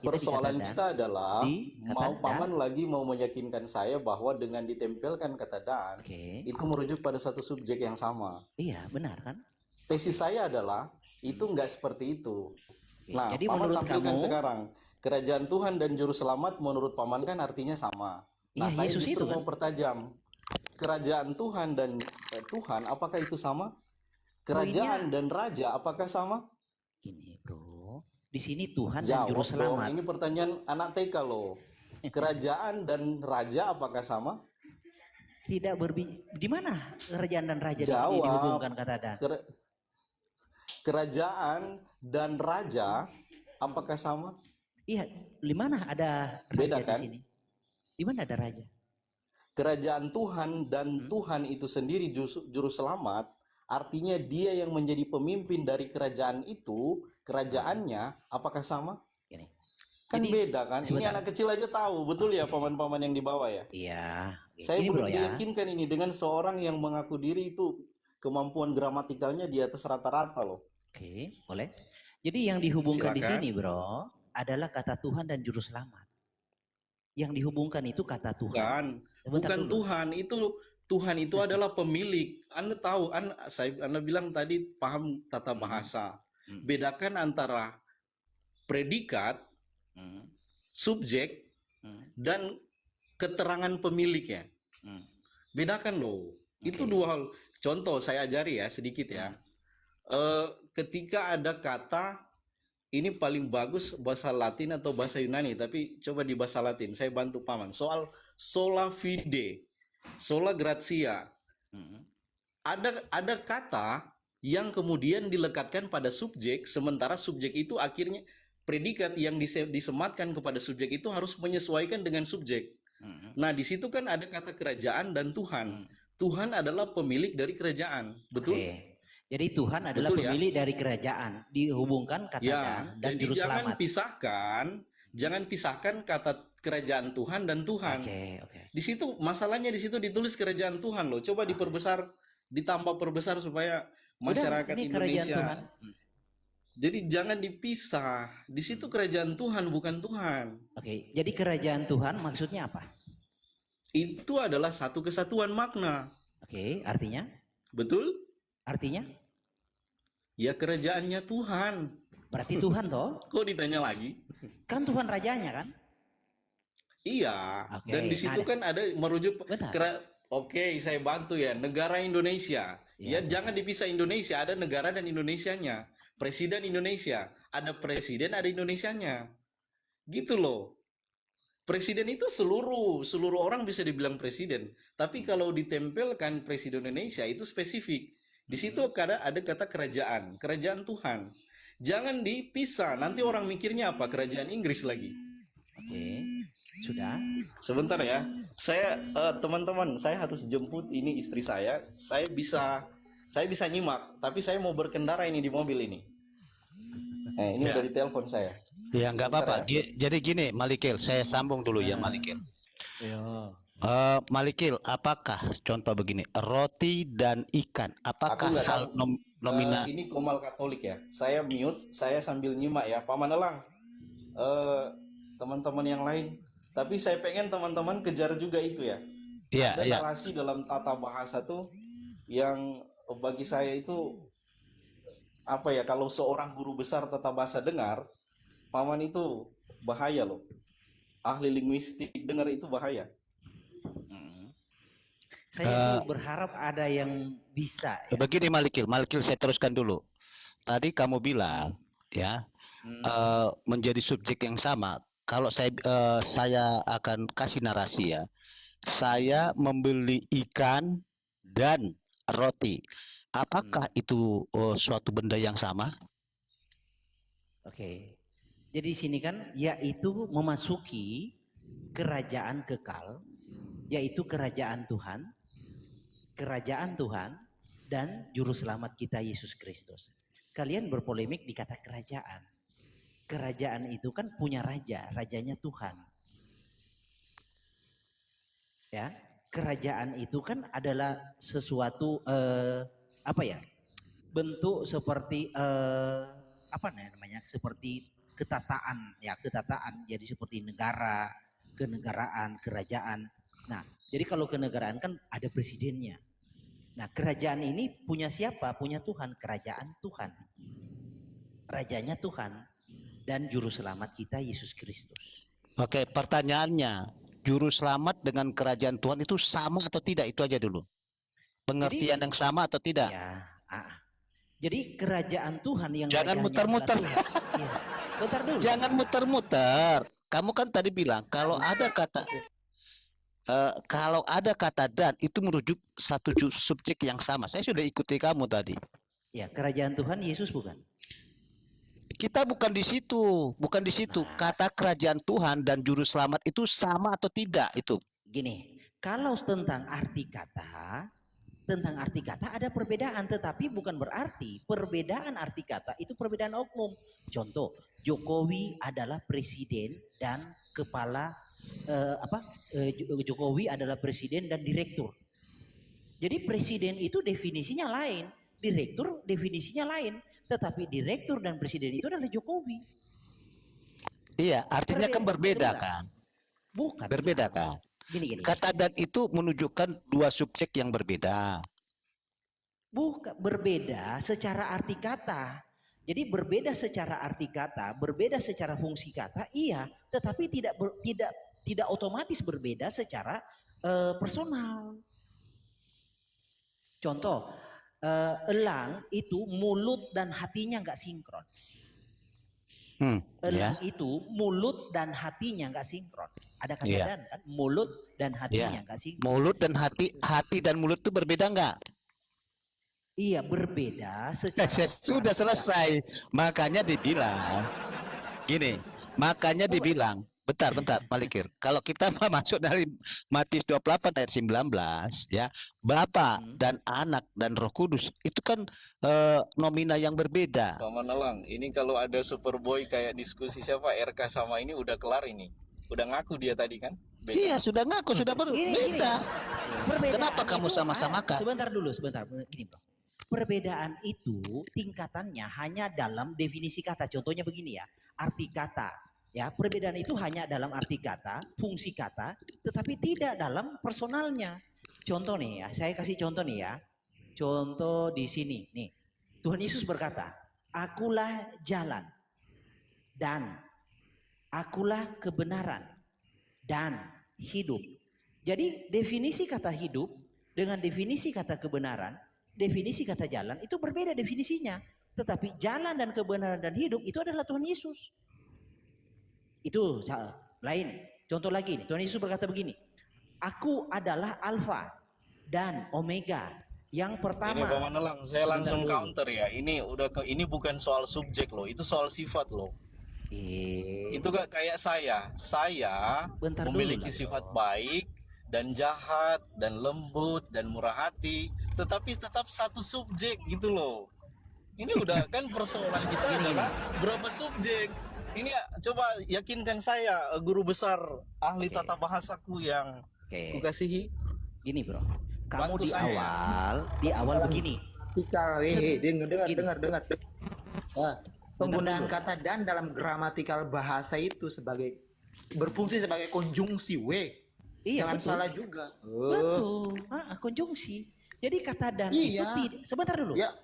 Persoalan kita adalah mau Paman lagi mau meyakinkan saya bahwa dengan ditempelkan kata dan itu merujuk pada satu subjek yang sama. Iya, benar kan? Tesis saya adalah itu enggak seperti itu. Nah, jadi Paman menurut tampilkan kamu, sekarang kerajaan Tuhan dan Juru Selamat menurut Paman kan artinya sama. Nah, saya Yesus justru itu, mau pertajam. Kerajaan Tuhan dan Tuhan apakah itu sama? Kerajaan dan raja apakah sama? Gini, Bro. Di sini Tuhan Jawab dan Juru Selamat. dong, ini pertanyaan anak TK loh. Kerajaan dan raja apakah sama? Tidak di mana kerajaan dan raja di Jawab. sini dihubungkan kata dan? Kerajaan dan raja apakah sama? Iya, di mana ada raja Beda kan? di sini? Di mana ada raja? Kerajaan Tuhan dan Tuhan itu sendiri Juru Selamat, artinya dia yang menjadi pemimpin dari kerajaan itu, kerajaannya apakah sama? Gini. Kan Jadi, beda kan? Ini sebentar. anak kecil aja tahu, betul ya paman-paman yang di bawah ya? Iya. Saya Ini belum bro ya. diyakinkan ini dengan seorang yang mengaku diri itu kemampuan gramatikalnya di atas rata-rata loh. Oke, boleh. Jadi yang dihubungkan di Silakan. sini, Bro, adalah kata Tuhan dan juru selamat. Yang dihubungkan itu kata Tuhan. Bukan, Bentar bukan dulu. Tuhan itu adalah pemilik. Anda tahu, Anda bilang tadi paham tata bahasa. Bedakan antara predikat, subjek, dan keterangan pemiliknya. Bedakan loh. Itu dua hal. Contoh saya ajari ya sedikit ya. Ketika ada kata ini paling bagus bahasa Latin atau bahasa Yunani, tapi coba di bahasa Latin. Saya bantu paman. Soal sola fide, sola gratia. Ada kata yang kemudian dilekatkan pada subjek, sementara subjek itu akhirnya predikat yang disematkan kepada subjek itu harus menyesuaikan dengan subjek. Nah, di situ kan ada kata kerajaan dan Tuhan. Tuhan adalah pemilik dari kerajaan, betul? Oke. Jadi Tuhan adalah Betul ya? pemilik dari kerajaan. Dihubungkan kata Ya, dan jadi juru jangan selamat. pisahkan kata kerajaan Tuhan dan Tuhan. Oke. Di situ masalahnya, di situ ditulis kerajaan Tuhan loh. Coba diperbesar, ditambah perbesar supaya masyarakat Udah, ini kerajaan Indonesia. Tuhan. Jadi jangan dipisah. Di situ kerajaan Tuhan bukan Tuhan. Oke, jadi kerajaan Tuhan maksudnya apa? Itu adalah satu kesatuan makna. Oke, artinya? Betul? Artinya? Ya kerjaannya Tuhan. Berarti Tuhan toh? Kok ditanya lagi? Kan Tuhan rajanya kan? Iya. Oke, Dan di situ nah, kan ada merujuk. Benar. Oke, saya bantu ya. Negara Indonesia. Ya, jangan dipisah Indonesia. Ada negara dan Indonesianya. Presiden Indonesia. Ada presiden, ada Indonesianya. Gitu loh. Presiden itu seluruh orang bisa dibilang presiden. Tapi kalau ditempelkan presiden Indonesia itu spesifik. Di situ ada kata kerajaan Tuhan. Jangan dipisah. Nanti orang mikirnya apa? Kerajaan Inggris lagi. Oke, sudah. Sebentar ya. Saya teman-teman, saya harus jemput ini istri saya. Saya bisa nyimak, tapi saya mau berkendara ini di mobil ini. Ini udah ditelepon saya. Ya nggak apa-apa. Jadi gini, Malikil, saya sambung dulu ya, Malikil. Yo. Malikil, apakah contoh begini, roti dan ikan, apakah Aku nggak hal nominal? Ini Komal Katolik ya. Saya mute, saya sambil nyimak ya. Paman Elang, teman-teman yang lain. Tapi saya pengen teman-teman kejar juga itu ya. Iya, Ada iya. narasi dalam tata bahasa tuh yang bagi saya itu apa ya? Kalau seorang guru besar tata bahasa dengar, paman itu bahaya loh. Ahli linguistik dengar itu bahaya. Saya sih berharap ada yang bisa ya. Begini Malikil, saya teruskan dulu. Tadi kamu bilang ya menjadi subjek yang sama. Kalau saya akan kasih narasi ya. Saya membeli ikan dan roti. Apakah itu suatu benda yang sama? Oke. Jadi di sini kan yaitu memasuki kerajaan kekal, yaitu kerajaan Tuhan dan juru selamat kita Yesus Kristus. Kalian berpolemik di kata kerajaan. Kerajaan itu kan punya raja, rajanya Tuhan. Ya, kerajaan itu kan adalah sesuatu bentuk seperti seperti ketataan. Jadi seperti negara, kenegaraan, kerajaan. Nah, jadi kalau kenegaraan kan ada presidennya. Nah, kerajaan ini punya siapa? Punya Tuhan, kerajaan Tuhan. Rajanya Tuhan dan juru selamat kita Yesus Kristus. Oke, pertanyaannya, juru selamat dengan kerajaan Tuhan itu sama atau tidak? Itu aja dulu. Pengertian yang sama atau tidak? Ya, jadi kerajaan Tuhan yang jangan muter-muter. Ya, bentar dulu. Jangan muter-muter. Kamu kan tadi bilang kalau ada kata dan itu merujuk satu subjek yang sama. Saya sudah ikuti kamu tadi. Ya, kerajaan Tuhan Yesus bukan? Kita bukan di situ. Kata kerajaan Tuhan dan juru selamat itu sama atau tidak itu? Gini, kalau tentang arti kata ada perbedaan, tetapi bukan berarti perbedaan arti kata itu perbedaan oknum. Contoh, Jokowi adalah presiden dan kepala Jokowi adalah presiden dan direktur. Jadi presiden itu definisinya lain, direktur definisinya lain, tetapi direktur dan presiden itu adalah Jokowi. Iya, artinya kan berbeda kan? Bukan. Berbeda kan? Gini. Kata dan itu menunjukkan dua subjek yang berbeda. Bukan, berbeda secara arti kata. Jadi berbeda secara arti kata, berbeda secara fungsi kata, iya, tetapi tidak otomatis berbeda secara personal. Contoh, elang itu mulut dan hatinya nggak sinkron. Elang itu mulut dan hatinya nggak sinkron. Ada kata dan kan, mulut dan hatinya nggak sinkron. Mulut dan hati dan mulut itu berbeda nggak? Iya, berbeda secara sudah selesai. Makanya dibilang gini, bentar Malikir. Kalau kita masuk dari Matius 28 ayat 19 ya, Bapa dan Anak dan Roh Kudus itu kan nomina yang berbeda. Paman Elang, ini kalau ada Superboy kayak diskusi siapa RK sama ini udah kelar ini. Udah ngaku dia tadi kan? Beda. Iya, sudah ngaku, sudah berbeda. Kenapa kamu itu, sama-samakan? Sebentar, gini bro. Perbedaan itu tingkatannya hanya dalam definisi kata. Contohnya begini ya, arti kata. Ya, perbedaan itu hanya dalam arti kata, fungsi kata, tetapi tidak dalam personalnya. Contoh nih ya, saya kasih contoh nih ya. Contoh di sini nih. Tuhan Yesus berkata, "Akulah jalan dan akulah kebenaran dan hidup." Jadi definisi kata hidup dengan definisi kata kebenaran, definisi kata jalan itu berbeda definisinya. Tetapi jalan dan kebenaran dan hidup itu adalah Tuhan Yesus. Itu lain. Contoh lagi nih, Tuhan Yesus berkata begini, "Aku adalah Alfa dan Omega." Yang pertama. Ini Paman Elang, saya langsung counter ya. Ini bukan soal subjek loh, itu soal sifat loh. Itu gak kayak saya memiliki sifat baik dan jahat dan lembut dan murah hati, tetapi tetap satu subjek gitu loh. Ini udah kan persoalan kita adalah berapa subjek. Ini coba yakinkan saya, guru besar ahli tata bahasaku yang kukasihi. Gini bro, kamu Bantu di saya. awal begini. Dengar. Nah, penggunaan kata dan dalam gramatikal bahasa itu berfungsi sebagai konjungsi Iya, jangan betul. salah juga. Betul. Konjungsi. Jadi kata dan itu sebentar dulu. Ya.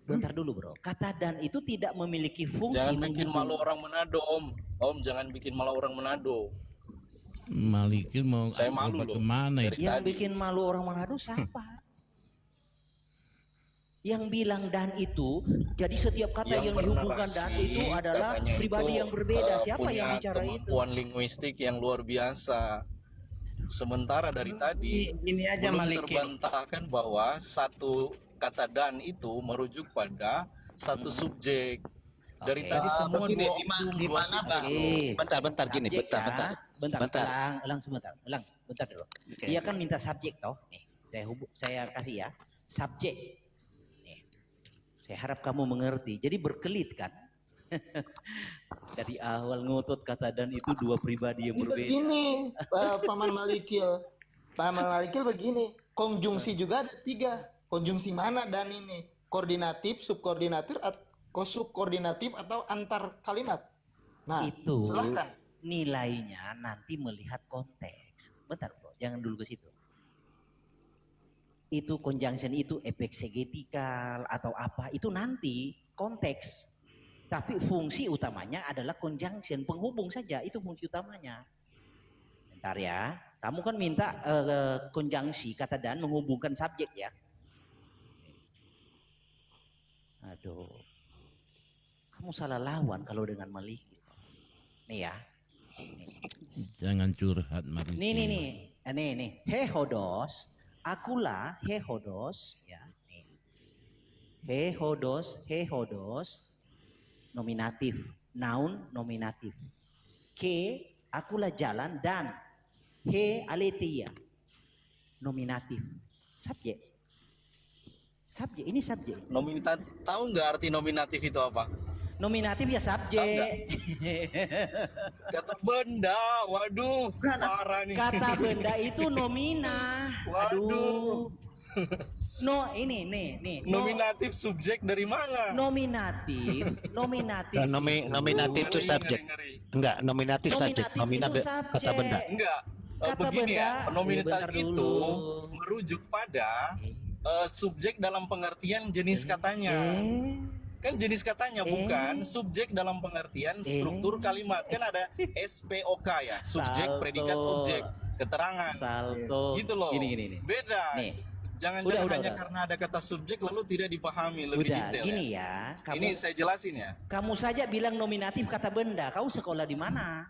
Bentar dulu bro. Kata dan itu tidak memiliki fungsi. Jangan bikin malu orang Manado, Om, jangan bikin malu orang Manado. Malikir mau Saya malu loh. kemana itu? Yang bikin malu orang Manado siapa? Yang bilang dan itu, jadi setiap kata yang dihubungkan dan itu adalah katanya pribadi itu, yang berbeda. Siapa punya yang bicara itu? kemampuan linguistik yang luar biasa. Sementara dari tadi ini aja belum Malikir. terbantahkan bahwa satu kata dan itu merujuk pada satu subjek. Dari tadi semua begini, dua di mana Bang? Bentar gini, Subjek bentar. Bentar. Elang sebentar. Elang, bentar dulu. Dia kan minta subjek toh. Nih, saya kasih ya. Subjek. Nih. Saya harap kamu mengerti. Jadi berkelit kan? Dari awal ngotot kata dan itu dua pribadi yang berbeda. Begini, Paman Malikil begini, konjungsi juga ada 3. Konjungsi mana dan ini? Koordinatif, subkoordinatif, subkoordinatif atau antar kalimat. Nah, Itu silahkan. nilainya nanti melihat konteks. Bentar bro, jangan dulu ke situ. Itu conjunction itu epeksegetikal atau apa, itu nanti konteks. Tapi fungsi utamanya adalah conjunction, penghubung saja, itu fungsi utamanya. Bentar ya, kamu kan minta konjungsi kata dan menghubungkan subjek ya. Aduh, kamu salah lawan kalau dengan Malikir. Nih ya. Jangan curhat Malikir. Nih. Hehodos, akulah Hehodos ya. Nih. Hehodos, nominatif, noun nominatif. Ke, akulah jalan, dan he aletheia, nominatif, subjek. Ini subjek. Nominatif, tahu nggak arti nominatif itu apa? Nominatif ya subjek. Kata benda, waduh, parah nih. Kata benda itu nomina. Waduh. No, ini nih. Nominatif subjek dari mana? Nominatif Nominatif itu subjek. Enggak, nominatif subjek. Nominatif itu Kata benda. Enggak. Kata Begini benda. ya, nominatif Bentar itu dulu. merujuk pada subjek dalam pengertian jenis katanya. Kan jenis katanya bukan subjek dalam pengertian struktur kalimat. Kan ada SPOK ya, subjek, Salto. predikat, objek, keterangan. Salto. Gitu loh. Gini. Beda. Nih. Jangan-jangan Udah. hanya karena ada kata subjek lalu tidak dipahami lebih Udah, detail. gini ya. Ini saya jelasin ya. Kamu saja bilang nominatif kata benda. Kau sekolah di mana?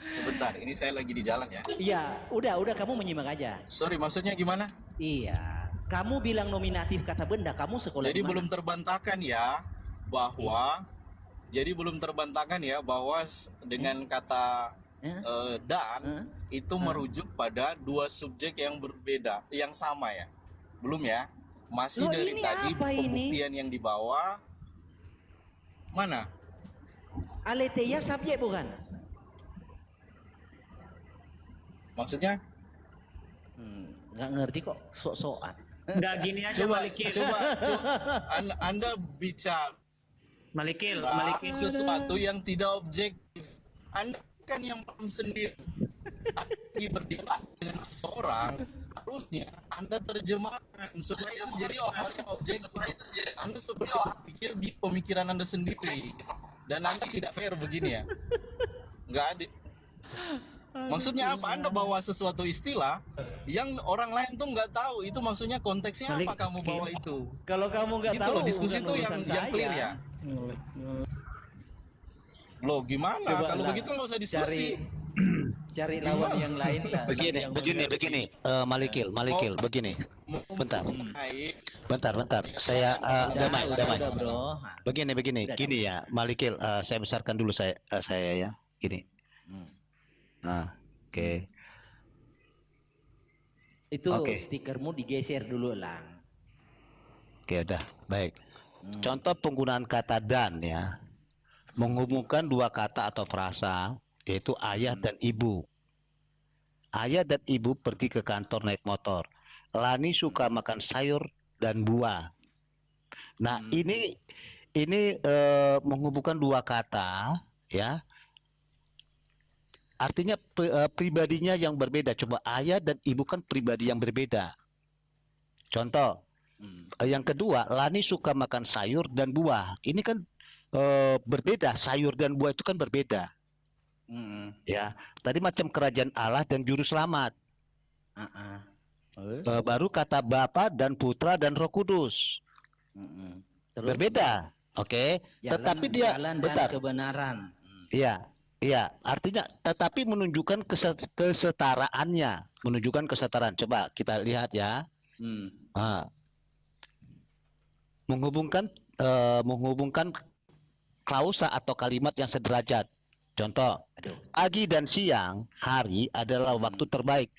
Sebentar, ini saya lagi di jalan ya. Iya, udah kamu menyimak aja. Sorry, maksudnya gimana? Iya. Kamu bilang nominatif kata benda, kamu sekolah Jadi di mana? belum terbantahkan ya bahwa dengan kata dan itu merujuk pada dua subjek yang berbeda, yang sama ya. Belum ya? Masih Loh, dari ini tadi apa ini? pembuktian yang dibawa. Mana? Aletheia subjek bukan? Maksudnya? Nggak ngerti kok sok-sokan. Nggak gini aja Coba, Malikil. Anda bicara Malikil. sesuatu yang tidak objektif. Anda kan yang paham sendiri. Lagi berdebat dengan seseorang, harusnya Anda terjemahkan supaya itu jadi hal yang objektif. Anda seperti berpikir di pemikiran Anda sendiri, dan Anda tidak fair begini ya. Nggak adil. Maksudnya apa? Anda bawa sesuatu istilah yang orang lain tuh nggak tahu itu maksudnya konteksnya apa kamu bawa itu. Kalau kamu nggak Gitu tahu, loh, diskusi bukan itu yang urusan clear saya. ya. Loh gimana? Coba Kalau lah, begitu nggak usah diskusi. Cari lawan yang lain lah. Begini, Malikil, begini. Bentar. Saya damai. Udah, bro. Begini, gini ya, Malikil, saya besarkan dulu saya ya, gini. Nah, oke. Itu Oke. stikermu digeser dulu lah. Oke, udah, baik. Contoh penggunaan kata dan ya, menghubungkan dua kata atau frasa, yaitu ayah dan ibu. Ayah dan ibu pergi ke kantor naik motor. Lani suka makan sayur dan buah. Nah, ini menghubungkan dua kata, ya. Artinya pribadinya yang berbeda. Coba ayah dan ibu kan pribadi yang berbeda. Contoh, yang kedua, Lani suka makan sayur dan buah. Ini kan berbeda. Sayur dan buah itu kan berbeda. Ya, tadi macam kerajaan Allah dan juru selamat. Baru kata Bapa dan Putra dan Roh Kudus. Berbeda. Oke. Tetapi dia jalan dan kebenaran. Iya, artinya tetapi menunjukkan kesetaraannya, menunjukkan kesetaraan. Coba kita lihat ya. Menghubungkan klausa atau kalimat yang sederajat. Contoh, pagi dan siang, hari adalah waktu terbaik.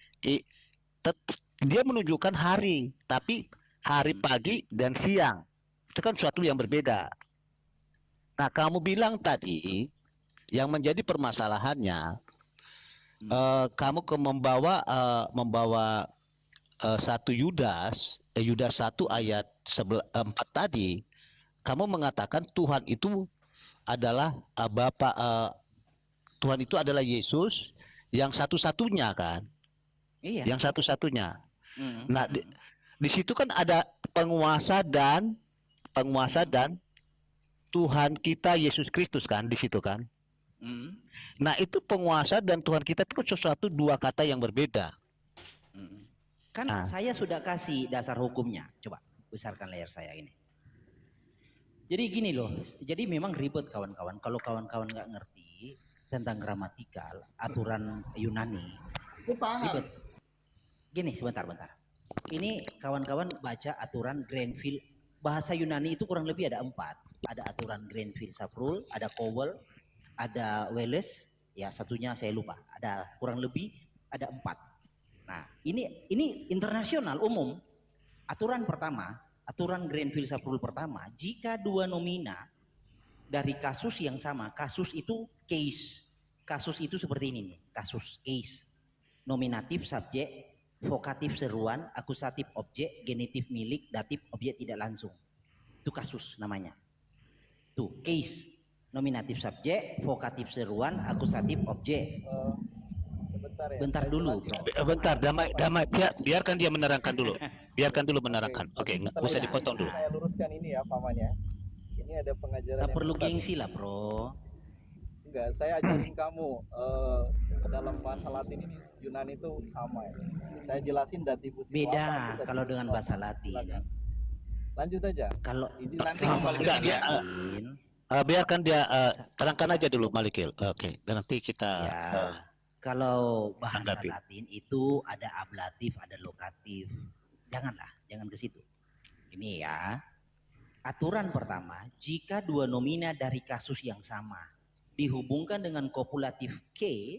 Dia menunjukkan hari, tapi hari pagi dan siang itu kan suatu yang berbeda. Nah, kamu bilang tadi yang menjadi permasalahannya, kamu membawa satu Yudas 1 ayat 4 tadi, kamu mengatakan Tuhan itu adalah Tuhan itu adalah Yesus yang satu-satunya kan? Iya. Yang satu-satunya. Nah, di situ kan ada penguasa dan Tuhan kita Yesus Kristus kan di situ kan? Nah, itu penguasa dan Tuhan kita itu sesuatu dua kata yang berbeda. Kan saya sudah kasih dasar hukumnya. Coba besarkan layar saya ini. Jadi gini loh. Jadi memang ribet kawan-kawan. Kalau kawan-kawan nggak ngerti tentang gramatikal, aturan Yunani. Aku paham. Ribet. Gini sebentar. Ini kawan-kawan baca aturan Grenville. Bahasa Yunani itu kurang lebih ada 4. Ada aturan Grenville Safrul, ada Cowell, ada Welles, ya satunya saya lupa. Ada kurang lebih ada 4. Nah, ini internasional umum. Aturan pertama, aturan Grenville Safrul pertama, jika dua nomina dari kasus yang sama, kasus itu case. Kasus itu seperti ini nih, kasus case. Nominatif subjek, vokatif seruan, akusatif objek, genitif milik, datif objek tidak langsung. Itu kasus namanya. Tuh, case. Nominatif subjek, vokatif seruan, akusatif objek. Sebentar ya. Bentar dulu, bro. Bentar, damai, biarkan dia menerangkan dulu. Biarkan dulu menerangkan. Oke, nggak usah dipotong dulu. Saya luruskan ini ya Paman ya. Ini ada pengajaran Tak yang perlu besar nih. gengsi lah, bro. Enggak, saya ajarin kamu dalam bahasa Latin ini Yunani itu sama ya. Saya jelasin dativus itu apa, Beda akusatif kalau itu dengan apa. bahasa Latin. Silakan. Lanjut aja. Kalau Ini nanti Kembali ke Enggak, sini ya. biarkan dia terangkan aja dulu Malikil. Oke, nanti kita ya, kalau bahasa tanggapi. Latin itu ada ablatif, ada lokatif. Janganlah, jangan ke situ. Ini ya. Aturan pertama, jika dua nomina dari kasus yang sama dihubungkan dengan kopulatif K,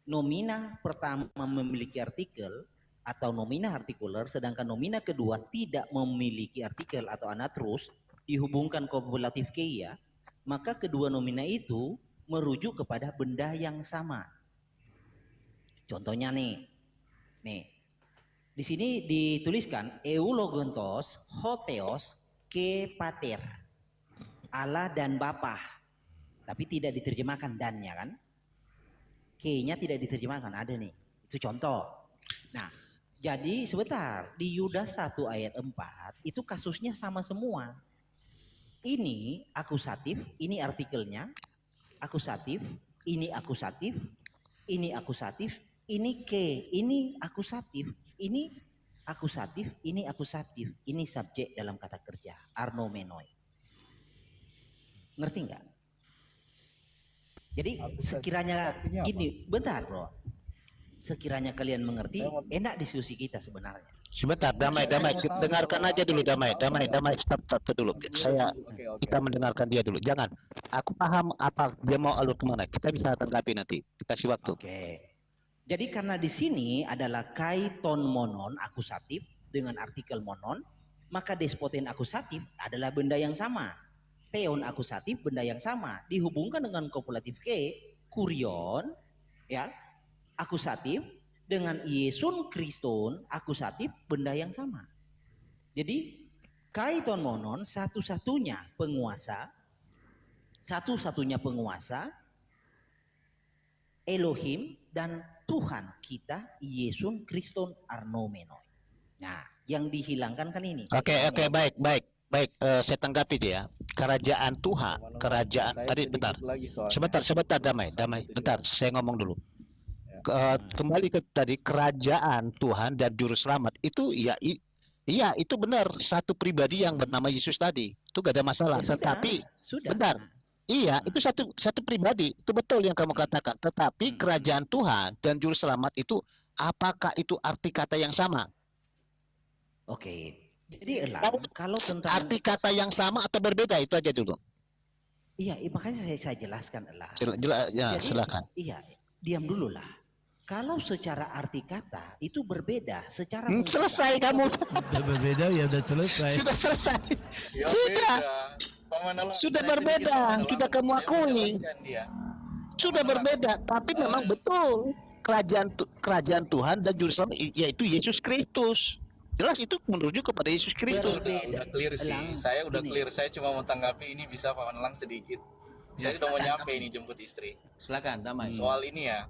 nomina pertama memiliki artikel atau nomina artikuler, sedangkan nomina kedua tidak memiliki artikel atau anatrus, dihubungkan kopulatif K ya, maka kedua nomina itu merujuk kepada benda yang sama. Contohnya nih, di sini dituliskan eulogontos, hotheos, ke pater, Allah dan Bapa, tapi tidak diterjemahkan dannya kan? K-nya tidak diterjemahkan, ada nih. Itu contoh. Nah, jadi sebentar, di Yudas 1 ayat 4 itu kasusnya sama semua. Ini akusatif, ini artikelnya, akusatif, ini akusatif, ini akusatif, ini ke, ini akusatif, ini akusatif, ini akusatif, ini subjek dalam kata kerja, arnomenoi. Ngerti nggak? Jadi sekiranya gini, bentar bro, sekiranya kalian mengerti, enak diskusi kita sebenarnya. Sebentar, damai, dengarkan aja dulu, damai, stop dulu. Kita mendengarkan dia dulu. Jangan, aku paham apa dia mau alur kemana. Kita bisa tanggapi nanti. Kasih waktu. Oke. Jadi karena di sini adalah kaiton monon akusatif dengan artikel monon, maka despoten akusatif adalah benda yang sama. Theon akusatif benda yang sama, dihubungkan dengan kopulatif ke, kurion, ya, akusatif dengan Yesun Kriston akusatif benda yang sama. Jadi kaiton monon satu-satunya penguasa Elohim dan Tuhan kita Yesus Kristus arnomenoi. Nah, yang dihilangkan kan ini. Oke, baik. Saya tanggapi dia. Kerajaan Tuhan, tadi bentar. Sebentar, damai. Bentar, saya ngomong dulu. Kembali ke tadi, kerajaan Tuhan dan juru selamat itu iya itu benar, satu pribadi yang bernama Yesus tadi. Itu gak ada masalah. Tetapi bentar. Iya, itu satu pribadi. Itu betul yang kamu katakan. Tetapi kerajaan Tuhan dan juru selamat itu, apakah itu arti kata yang sama? Oke. Jadi kalau tentang arti kata yang sama atau berbeda, itu aja dulu. Iya, makanya saya jelaskan Elah. Ya, silakan. Iya, diam dulu lah. Kalau secara arti kata itu berbeda, secara selesai kamu. Udah berbeda ya udah selesai. Sudah selesai. Ya, Sudah berbeda, sudah kamu akui. Sudah berbeda, tapi memang betul kerajaan Tuhan dan juru selamat yaitu Yesus Kristus. Jelas itu merujuk kepada Yesus Kristus. Udah clear sih. Saya udah clear. Saya cuma mau tanggapi ini bisa Pak Elang sedikit. Saya udah mau nyampe ini jemput istri. Silakan, damai. Soal ini ya.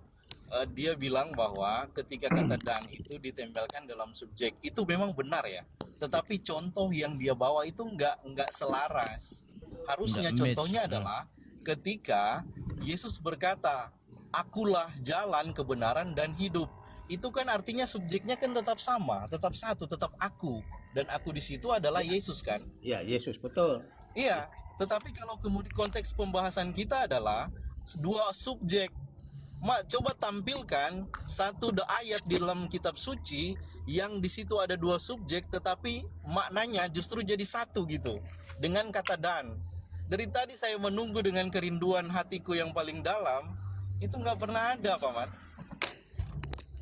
Dia bilang bahwa ketika kata dan itu ditempelkan dalam subjek itu memang benar ya, tetapi contoh yang dia bawa itu nggak selaras. Harusnya contohnya adalah ketika Yesus berkata, akulah jalan kebenaran dan hidup, itu kan artinya subjeknya kan tetap sama, tetap satu, tetap aku, dan aku di situ adalah Yesus kan? Iya, Yesus, betul. Iya, tetapi kalau kemudian konteks pembahasan kita adalah dua subjek. Coba tampilkan satu ayat di dalam kitab suci yang di situ ada dua subjek tetapi maknanya justru jadi satu gitu dengan kata dan. Dari tadi saya menunggu dengan kerinduan hatiku yang paling dalam, itu nggak pernah ada, Paman.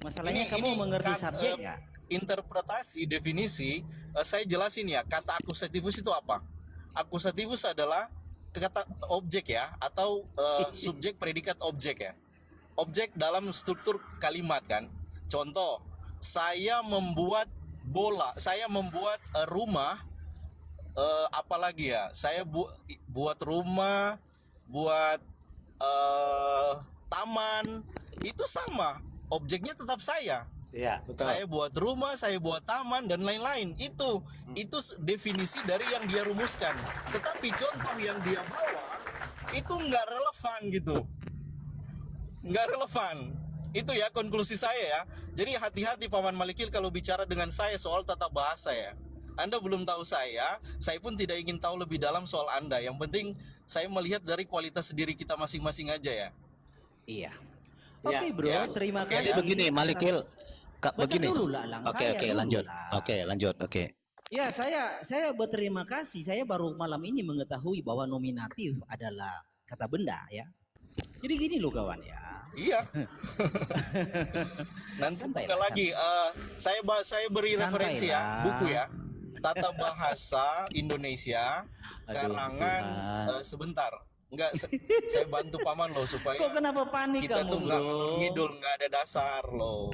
Masalahnya kamu mengerti subjek ya? Interpretasi, definisi, saya jelasin ya, kata akusativus itu apa? Akusativus adalah kata objek ya, atau subjek predikat objek ya. objek dalam struktur kalimat kan. Contoh, saya membuat bola, saya membuat rumah, apalagi ya, saya buat rumah, buat taman, itu sama, objeknya tetap saya. Iya, betul. Saya buat rumah, saya buat taman dan lain-lain. Itu definisi dari yang dia rumuskan. Tetapi contoh yang dia bawa itu nggak relevan gitu. Nggak relevan. Itu ya konklusi saya ya. Jadi hati-hati Paman Malikil kalau bicara dengan saya soal tata bahasa ya. Anda belum tahu saya pun tidak ingin tahu lebih dalam soal Anda. Yang penting saya melihat dari kualitas diri kita masing-masing aja ya. Iya. Oke bro, Ya. terima Oke, kasih. Begini Malikil, Kak, Bentar begini. dulu lah, Lang. Oke, Saya oke, dulu lanjut. lah. Oke, lanjut. Oke. Ya, saya berterima kasih. Saya baru malam ini mengetahui bahwa nominatif adalah kata benda ya. Jadi gini loh kawan ya. Iya. Nanti Santai buka lah, lagi. Saya beri Santai referensi ya, lah. buku ya. Tata Bahasa Indonesia, Aduh, karangan Tuhan. sebentar. Enggak, saya bantu Paman loh supaya Kok kenapa panik kita kamu tuh nggak bro? ngalor ngidul, nggak ada dasar loh.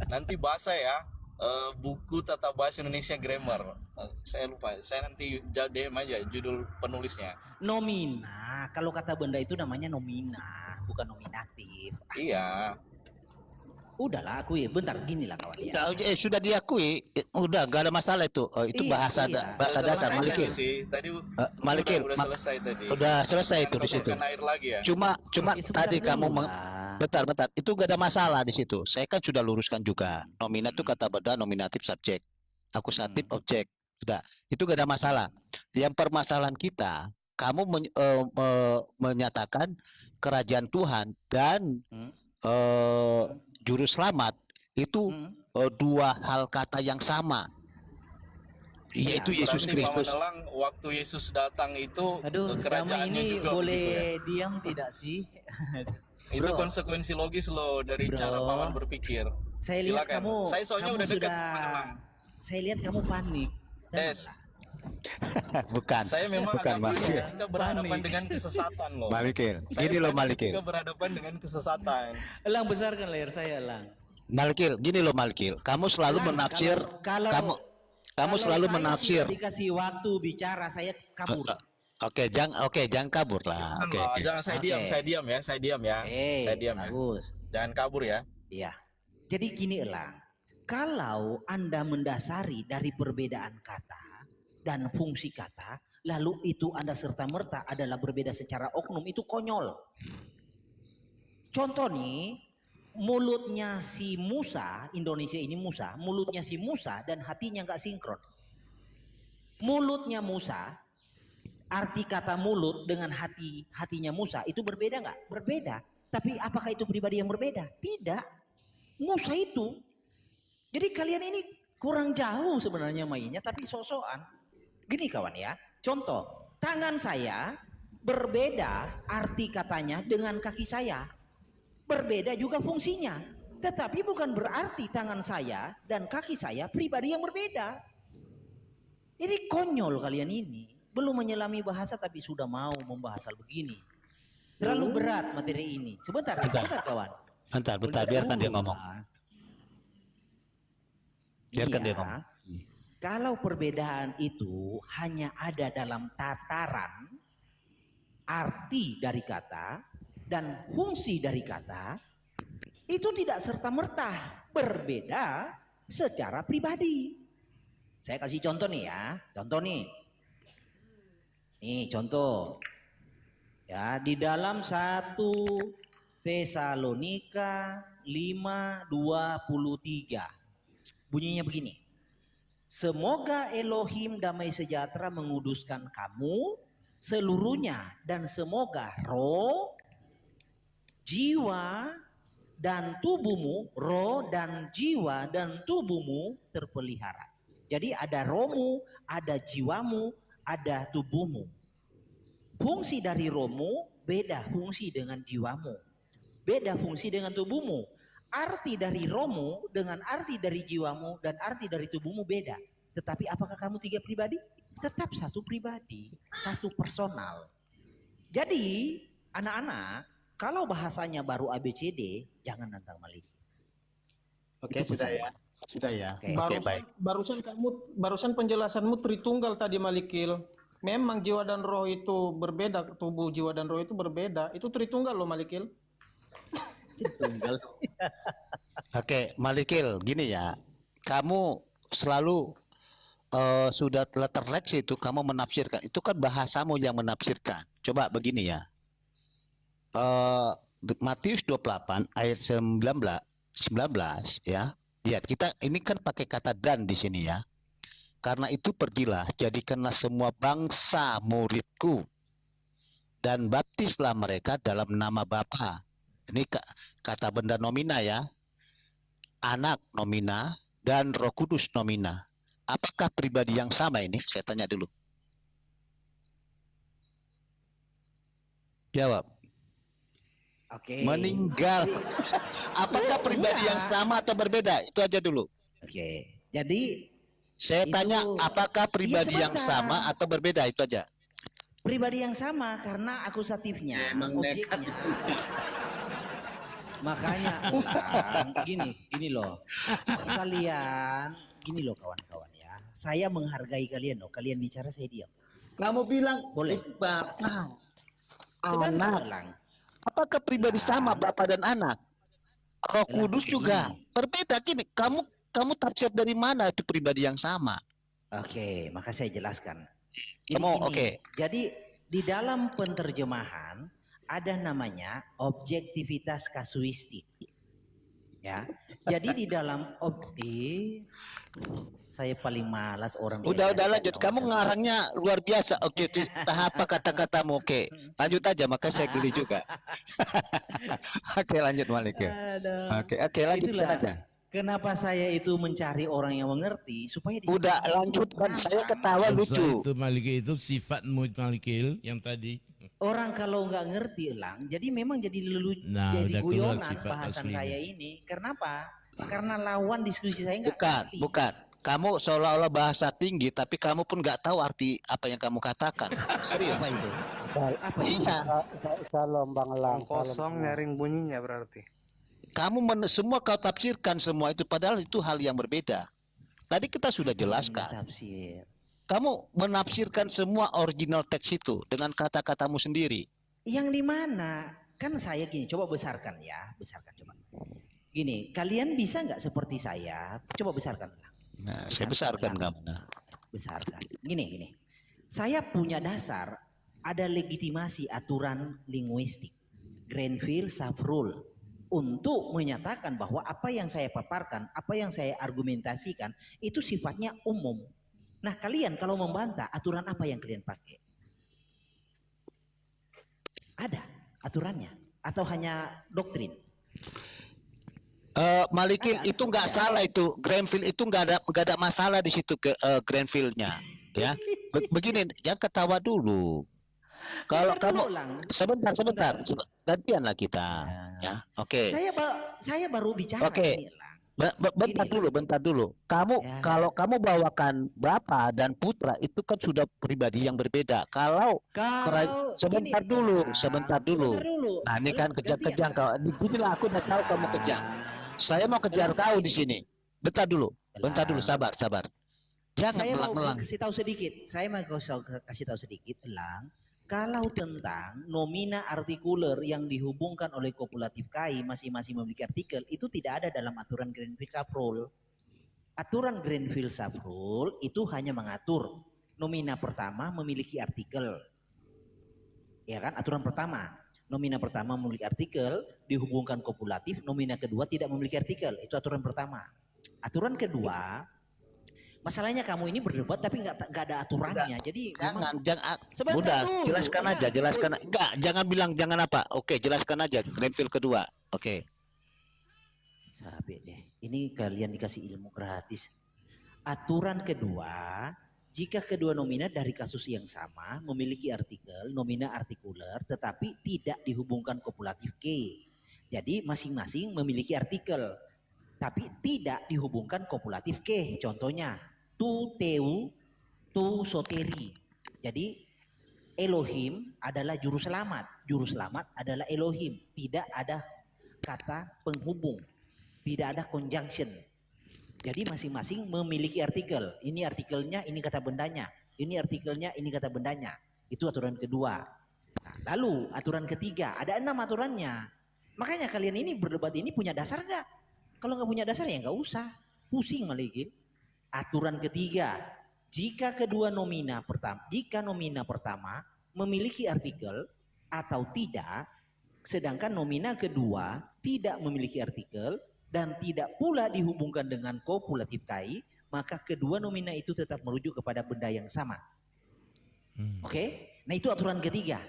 Nanti bahasa ya, buku Tata Bahasa Indonesia Grammar. Saya lupa, saya nanti DM aja judul penulisnya. Nomina. Kalau kata benda itu namanya nomina, bukan nominatif. Iya. Udahlah akui. Bentar gini lah kawan ya. Sudah diakui, udah nggak ada masalah itu. Itu Iya, bahasa iya. bahasa Udah dasar selesai Malikil. tadi sih. Tadi Malikil, udah selesai tadi. udah selesai itu Jangan di situ. kotorkan air lagi ya. Cuma Ya, sebentar tadi dulu kamu lah. bentar, itu gak ada masalah di situ. Saya kan sudah luruskan juga. Nominat itu kata benda, nominatif subjek, akusatif objek. Sudah, itu gak ada masalah. Yang permasalahan kita, kamu menyatakan kerajaan Tuhan dan juru selamat itu dua hal kata yang sama, yaitu Yesus Berarti Kristus. Paman Elang waktu Yesus datang itu Aduh, Damai kerajaannya ini juga boleh begitu ya. diam tidak sih? Itu Bro. konsekuensi logis loh dari Bro. cara Paman berpikir. Saya lihat Silakan. kamu. Saya soalnya kamu udah dekat sudah- Paman Elang. Saya lihat kamu panik. Des, Bukan. saya memang Bukan, agak panik Malikil. ketika berhadapan Panik. dengan kesesatan loh. Malikil. Saya Gini loh panik Malikil. ketika berhadapan dengan kesesatan. Elang besarkan layar saya, Elang. Malikil, gini loh Malikil. Kamu selalu Elang, menafsir, kamu kalau selalu saya menafsir. tidak dikasih waktu bicara, saya kabur. Jangan kabur lah. Oke, Jangan, oke. jangan saya Oke. diam, saya diam ya, saya diam ya. Saya diam ya. Bagus. Jangan kabur ya. Iya. Jadi gini Elang, kalau Anda mendasari dari perbedaan kata dan fungsi kata, lalu itu Anda serta-merta adalah berbeda secara oknum, itu konyol. Contoh nih, mulutnya si Musa, Indonesia ini Musa, mulutnya si Musa dan hatinya nggak sinkron. Mulutnya Musa, arti kata mulut dengan hatinya Musa itu berbeda nggak? Berbeda. Tapi apakah itu pribadi yang berbeda? Tidak. Musa itu. Jadi kalian ini kurang jauh sebenarnya mainnya, tapi sok-sokan. Gini kawan ya, contoh, tangan saya berbeda arti katanya dengan kaki saya. Berbeda juga fungsinya. Tetapi bukan berarti tangan saya dan kaki saya pribadi yang berbeda. Ini konyol kalian ini. Belum menyelami bahasa tapi sudah mau membahas hal begini. Terlalu berat materi ini. Sebentar kawan. Bentar, Bentar biarkan dia dulu ngomong. lah. Biarkan dia Iya, ngomong. kalau perbedaan itu hanya ada dalam tataran arti dari kata dan fungsi dari kata, itu tidak serta-merta berbeda secara pribadi. Saya kasih contoh nih ya, contoh nih. Nih contoh. Ya, di dalam 1 Tesalonika 5:23. Bunyinya begini. Semoga Elohim damai sejahtera menguduskan kamu seluruhnya dan semoga roh, jiwa dan tubuhmu, roh dan jiwa dan tubuhmu terpelihara. Jadi ada rohmu, ada jiwamu, ada tubuhmu. Fungsi dari rohmu beda fungsi dengan jiwamu. Beda fungsi dengan tubuhmu. Arti dari rohmu dengan arti dari jiwamu dan arti dari tubuhmu beda. Tetapi apakah kamu 3 pribadi? Tetap satu pribadi, satu personal. Jadi anak-anak, Kalau bahasanya baru ABCD, jangan nantang Maliki. Oke, Itu sudah pesan. ya. Sudah ya. Oke. Oke, baik. Barusan penjelasanmu Tritunggal tadi Malikil. Memang jiwa dan roh itu berbeda, tubuh jiwa dan roh itu berbeda. Itu Tritunggal loh Malikil. Tunggal sih. Oke, Malikil, gini ya. Kamu selalu sudah terleksi itu kamu menafsirkan. Itu kan bahasamu yang menafsirkan. Coba begini ya. Matius 28 ayat 19 ya. Lihat, kita ini kan pakai kata dan di sini ya. Karena itu pergilah, jadikanlah semua bangsa muridku dan baptislah mereka dalam nama Bapa. Ini kata benda nomina ya. Anak nomina dan Roh Kudus nomina. Apakah pribadi yang sama ini? Saya tanya dulu. Jawab. Oke. Meninggal. Apakah pribadi yang sama atau berbeda? Itu aja dulu. Oke. Jadi saya itu, tanya apakah pribadi yang sebentar. sama atau berbeda? Itu aja. Pribadi yang sama karena akusatifnya, objeknya. Makanya gini loh. Gini loh kawan-kawan ya. Saya menghargai kalian loh. Kalian bicara saya diam. Kamu bilang Boleh. itu Bapak. Sebentar Anak. Lang. Apakah pribadi sama Bapak dan anak? Roh Kudus juga berbeda. Gini, kamu tafsir dari mana itu pribadi yang sama? Oke, maka saya jelaskan. Oke. Jadi di dalam penerjemahan ada namanya objektivitas kasuistik. Ya. Jadi di dalam saya paling malas orang Udah diajarin lanjut. Kamu ngarangnya luar biasa. Oke, tahap apa kata-katamu? Oke, lanjut aja. Maka saya geli juga. Oke, lanjut Malik ya. Oke, lanjutkan aja. Kenapa saya itu mencari orang yang mengerti supaya Udah lanjutkan. Saya ketawa lucu. Itu Malikil itu sifat Malikil yang tadi. orang kalau nggak ngerti Lang, jadi memang jadi Nah, jadi udah keluar guyonan sifat bahasan aslinya. saya ini. Kenapa? Karena lawan diskusi saya nggak Bukan, ngerti. bukan. Kamu seolah-olah bahasa tinggi, tapi kamu pun nggak tahu arti apa yang kamu katakan. Serius. Apa itu? Apa itu? Iya. Salam Bang Lang. Kosong nyaring bunyinya berarti. Kamu semua kau tafsirkan semua itu, padahal itu hal yang berbeda. Tadi kita sudah jelaskan. Tafsir. Kamu menafsirkan semua original teks itu dengan kata-katamu sendiri. Yang di mana? Kan saya gini, coba besarkan ya, besarkan coba. Gini, kalian bisa nggak seperti saya? Coba besarkan. Nah, saya besarkan kamu. Nah. Besarkan. Gini. Saya punya dasar, ada legitimasi aturan linguistik, Grenville Safrule, untuk menyatakan bahwa apa yang saya paparkan, apa yang saya argumentasikan, itu sifatnya umum. Nah, kalian kalau membantah, aturan apa yang kalian pakai? Ada aturannya atau hanya doktrin? Malikil itu nggak salah itu, Grenville itu nggak ada masalah di situ ke Grenville-nya, ya. Begini, jangan ketawa dulu. Kalau kamu sebentar, gantianlah kita, ya. Oke. Saya baru bicara. Oke. Ini, Lang. Bentar dulu. Kamu kalau kamu bawakan Bapak dan Putra itu kan sudah pribadi yang berbeda. Kalau sebentar dulu. Nah, ini kan kejang-kejang kau. Beginilah aku udah tahu kamu kejang. Saya mau kejar kau di sini. Bentar dulu, sabar. Jangan Saya mau melang-melang. kasih tahu sedikit. Saya mau kasih tahu sedikit, Lang. Kalau tentang nomina artikuler yang dihubungkan oleh kopulatif kai masing-masing memiliki artikel, itu tidak ada dalam aturan Grenville-Safrule. Aturan Grenville-Safrule itu hanya mengatur nomina pertama memiliki artikel. Ya kan? Aturan pertama. Nomina pertama memiliki artikel, dihubungkan kopulatif, nomina kedua tidak memiliki artikel. Itu aturan pertama. Aturan kedua, masalahnya kamu ini berdebat tapi nggak ada aturannya. Jadi jangan sebentar udah dulu. jelaskan aja. Enggak, jangan bilang jangan apa. Oke, jelaskan aja Grenville kedua. Oke. Sabi deh. Ini kalian dikasih ilmu gratis. Aturan kedua, jika kedua nomina dari kasus yang sama memiliki artikel, nomina artikuler, tetapi tidak dihubungkan kopulatif ke. Jadi masing-masing memiliki artikel, tapi tidak dihubungkan kopulatif ke. Contohnya, tu teu, tu soteri. Jadi Elohim adalah juru selamat. juru selamat adalah Elohim. Tidak ada kata penghubung, tidak ada conjunction. Jadi masing-masing memiliki artikel. Ini artikelnya, ini kata bendanya. Ini artikelnya, ini kata bendanya. Itu aturan kedua. Nah, lalu aturan ketiga, ada 6 aturannya. Makanya kalian ini berdebat ini punya dasar nggak? Kalau nggak punya dasar ya nggak usah. Pusing malah. Aturan ketiga, jika nomina pertama memiliki artikel atau tidak, sedangkan nomina kedua tidak memiliki artikel dan tidak pula dihubungkan dengan kopulatif kai, maka kedua nomina itu tetap merujuk kepada benda yang sama. Oke? Nah itu aturan ketiga.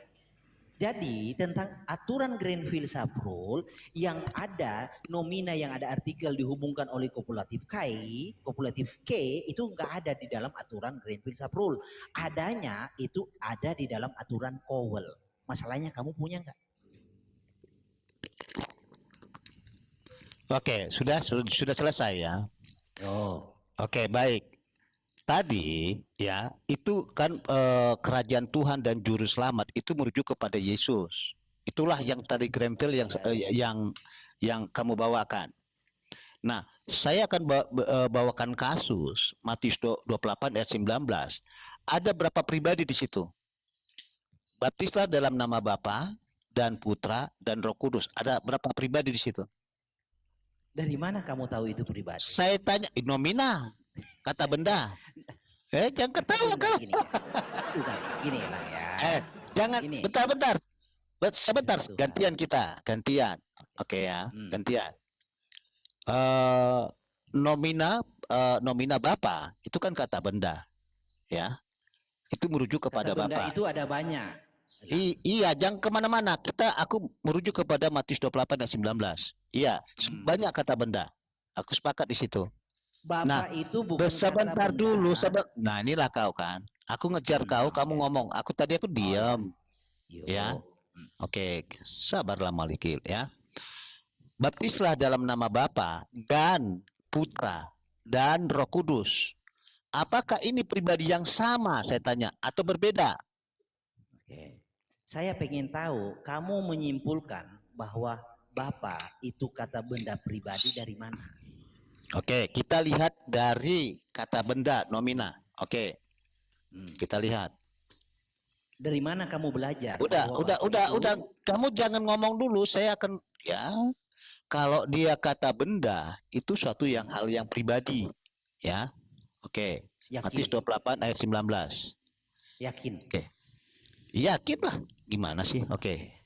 Jadi tentang aturan Grenville-Safrul yang ada nomina yang ada artikel dihubungkan oleh kopulatif kai, kopulatif ke itu nggak ada di dalam aturan Grenville-Safrul. Adanya itu ada di dalam aturan Cowell. Masalahnya kamu punya nggak? Oke, sudah selesai ya. Oh. Oke, baik. Tadi ya, itu kan kerajaan Tuhan dan juru selamat itu merujuk kepada Yesus. Itulah yang tadi Grenville yang kamu bawakan. Nah, saya akan bawakan kasus Matius 28 ayat 19. Ada berapa pribadi di situ? Baptislah dalam nama Bapa dan Putra dan Roh Kudus. Ada berapa pribadi di situ? Dari mana kamu tahu itu pribadi? Saya tanya, nomina, kata benda. Jangan ketawa kau. Gini lah ya. Jangan, bentar. Sebentar, gantian kita, gantian. Oke ya, gantian. Nomina Bapa itu kan kata benda, ya. Itu merujuk kepada Kata benda Bapa. itu ada banyak. Iya, jangan kemana-mana. Aku merujuk kepada Matius 28 dan 19. Iya, banyak kata benda. Aku sepakat di situ. Bapak itu bukan sebentar kata dulu, benda. Nah inilah kau kan. Aku ngejar kau, kamu ngomong. Aku diam. Ya, oke, sabarlah Malikil ya. Baptislah dalam nama Bapa dan Putra dan Roh Kudus. Apakah ini pribadi yang sama? Saya tanya, atau berbeda? Oke. Saya pengen tahu, kamu menyimpulkan bahwa Bapa itu kata benda pribadi dari mana? Oke, kita lihat dari kata benda nomina. Oke, kita lihat. Dari mana kamu belajar? Udah. Kamu jangan ngomong dulu. Saya akan ya. Kalau dia kata benda itu suatu hal yang pribadi, ya. Oke. Matius 28 ayat 19. Yakin? Oke. Yakin lah. Gimana sih? Oke.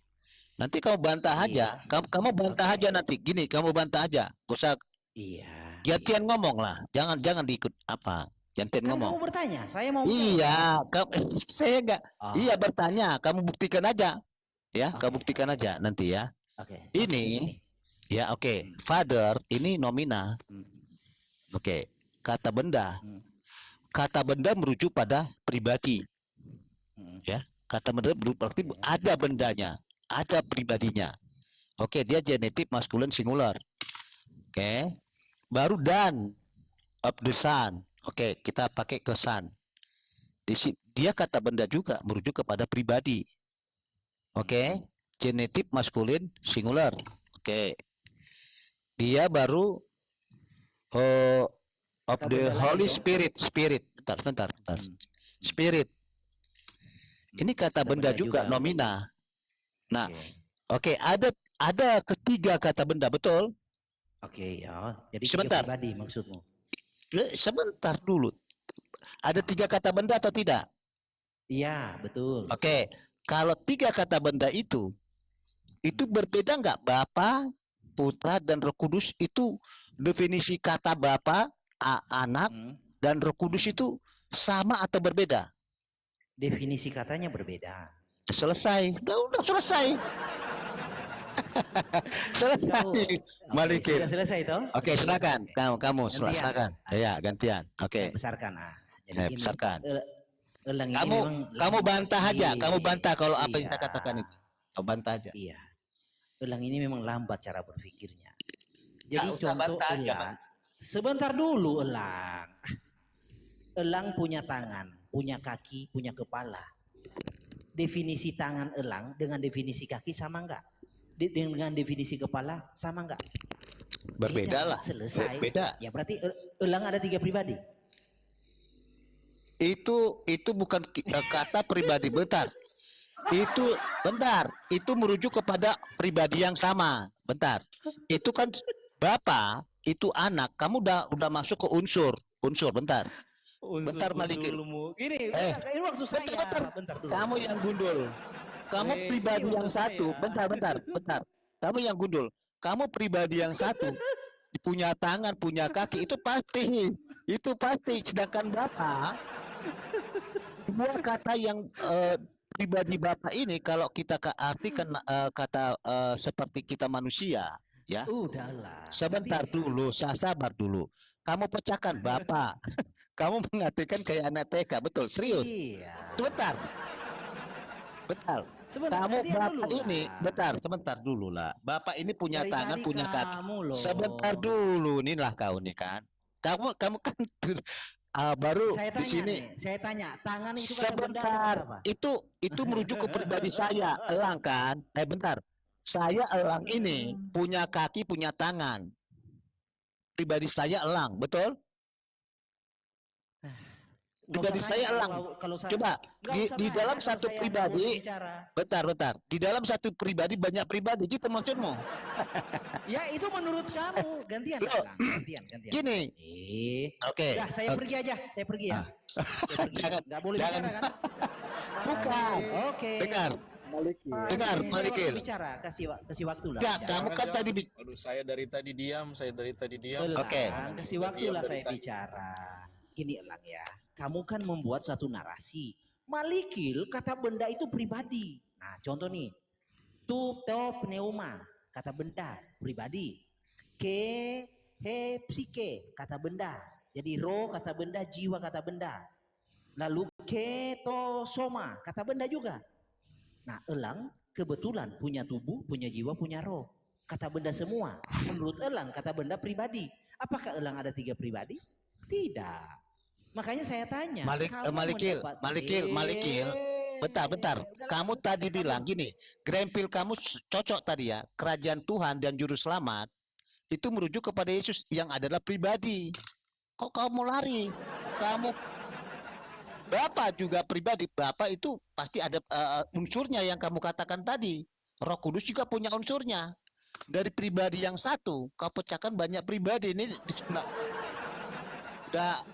Nanti kamu bantah aja. Kamu bantah aja nanti. Gini, kamu bantah aja. Gak usah. Iya. Gantian ngomong lah. Jangan diikut apa. Gantian ngomong. Kamu bertanya, saya mau. Iya, saya enggak. Iya bertanya. Kamu buktikan aja. Ya, kamu buktikan aja nanti ya. Oke. Ini. Ya, oke. Father ini nomina. Oke. Kata benda. Kata benda merujuk pada pribadi. Ya. Kata benda berarti ada bendanya, ada pribadinya. Oke, dia genetik maskulin singular. Oke. Baru dan of the son. Oke, kita pakai ke son. Dia kata benda juga merujuk kepada pribadi. Oke. Genetik maskulin singular. Oke. Dia baru of the Holy Spirit. Bentar. Spirit. Ini kata benda juga nomina. Nah, oke, ada ketiga kata benda, betul? Oke, ya. Jadi sebentar. Pribadi maksudmu? Sebentar dulu. Ada 3 kata benda atau tidak? Iya, betul. Oke, kalau 3 kata benda itu berbeda nggak? Bapa, Putra, dan Roh Kudus itu definisi kata Bapa, anak, dan Roh Kudus itu sama atau berbeda? Definisi katanya berbeda. Selesai. Udah selesai. Selesai. Malikin. Sudah selesai toh? Oke, silakan. Kamu silakan. Ya, gantian. Oke. Besarkan. Jadi besarkan. Kamu bantah aja. Kamu bantah kalau apa yang saya katakan itu. Kamu bantah aja. Iya. Elang ini memang lambat cara berpikirnya. Jadi contoh Elang. Sebentar dulu Elang. Elang punya tangan, punya kaki, punya kepala. definisi tangan elang dengan definisi kaki sama enggak? Dengan definisi kepala sama enggak? Berbeda lah. Selesai. Beda. Ya berarti elang ada 3 pribadi. Itu bukan kata pribadi, bentar. Itu merujuk kepada pribadi yang sama. Bentar. Itu kan bapak, itu anak, kamu udah masuk ke unsur, bentar. Bentar Malikil. Gini, ini waktu saya. Bentar dulu. Kamu yang gundul. Kamu pribadi yang satu. Bentar. Kamu yang gundul. Kamu pribadi yang satu. Punya tangan, punya kaki, itu pasti. Sedangkan bapak, dua kata yang pribadi bapak ini kalau kita artikan kata seperti kita manusia, ya. Udahlah. Sebentar dulu, sabar dulu. Kamu pecahkan bapak. Kamu mengartikan kayak anak TK, betul? Serius? Iya. Sebentar. Kamu bapak ini, sebentar dulu lah. Bapak ini punya Dari tangan, tadi punya kaki. kamu loh. Sebentar dulu, inilah kau nih kan. Kamu kan baru Saya di tanya sini. saya tanya, tangan itu kata benda Sebentar, apa? itu merujuk ke pribadi saya, elang kan? Bentar. Saya elang ini punya kaki, punya tangan. Pribadi saya elang, betul? Pribadi saya elang. Coba di dalam satu pribadi, bentar. Di dalam satu pribadi banyak pribadi, gitu maksudmu? Ya itu menurut kamu. Gantian. Gini. Oke. Dah, saya pergi aja. Saya pergi ya. Jangan. Nggak boleh bicara kan? Bukan. Oke. Dengar. Dengar, Malikil. Bicara, kasih waktu lah. Enggak, kamu kan tadi Aduh, saya dari tadi diam. Oke. Kasih waktu lah saya bicara. Gini elang ya, kamu kan membuat suatu narasi. Malikil kata benda itu pribadi. Nah contoh nih, pneuma kata benda pribadi. Psike kata benda. Jadi roh kata benda, jiwa kata benda. Lalu ketosoma kata benda juga. Nah elang kebetulan punya tubuh, punya jiwa, punya roh. Kata benda semua. Menurut elang kata benda pribadi. Apakah elang ada 3 pribadi? Tidak. Makanya saya tanya. Malikil. Bentar. Kamu tadi bilang gini, grempil kamu cocok tadi ya. Kerajaan Tuhan dan Juru Selamat itu merujuk kepada Yesus yang adalah pribadi. Kok kamu lari? Bapak juga pribadi. Bapak itu pasti ada unsurnya yang kamu katakan tadi. Roh Kudus juga punya unsurnya. Dari pribadi yang satu, kau pecahkan banyak pribadi. Ini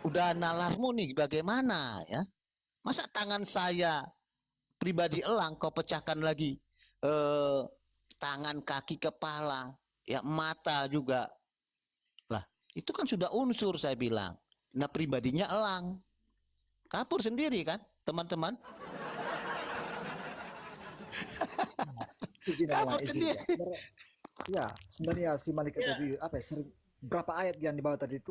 udah nalarmu nih bagaimana ya? Masa tangan saya pribadi elang kau pecahkan lagi tangan, kaki, kepala, ya mata juga. Lah, itu kan sudah unsur saya bilang. Nah, pribadinya elang. Kapur sendiri kan, teman-teman? Kapur sendiri. Ya, sebenarnya si Malik tadi berapa ayat yang dibawa tadi itu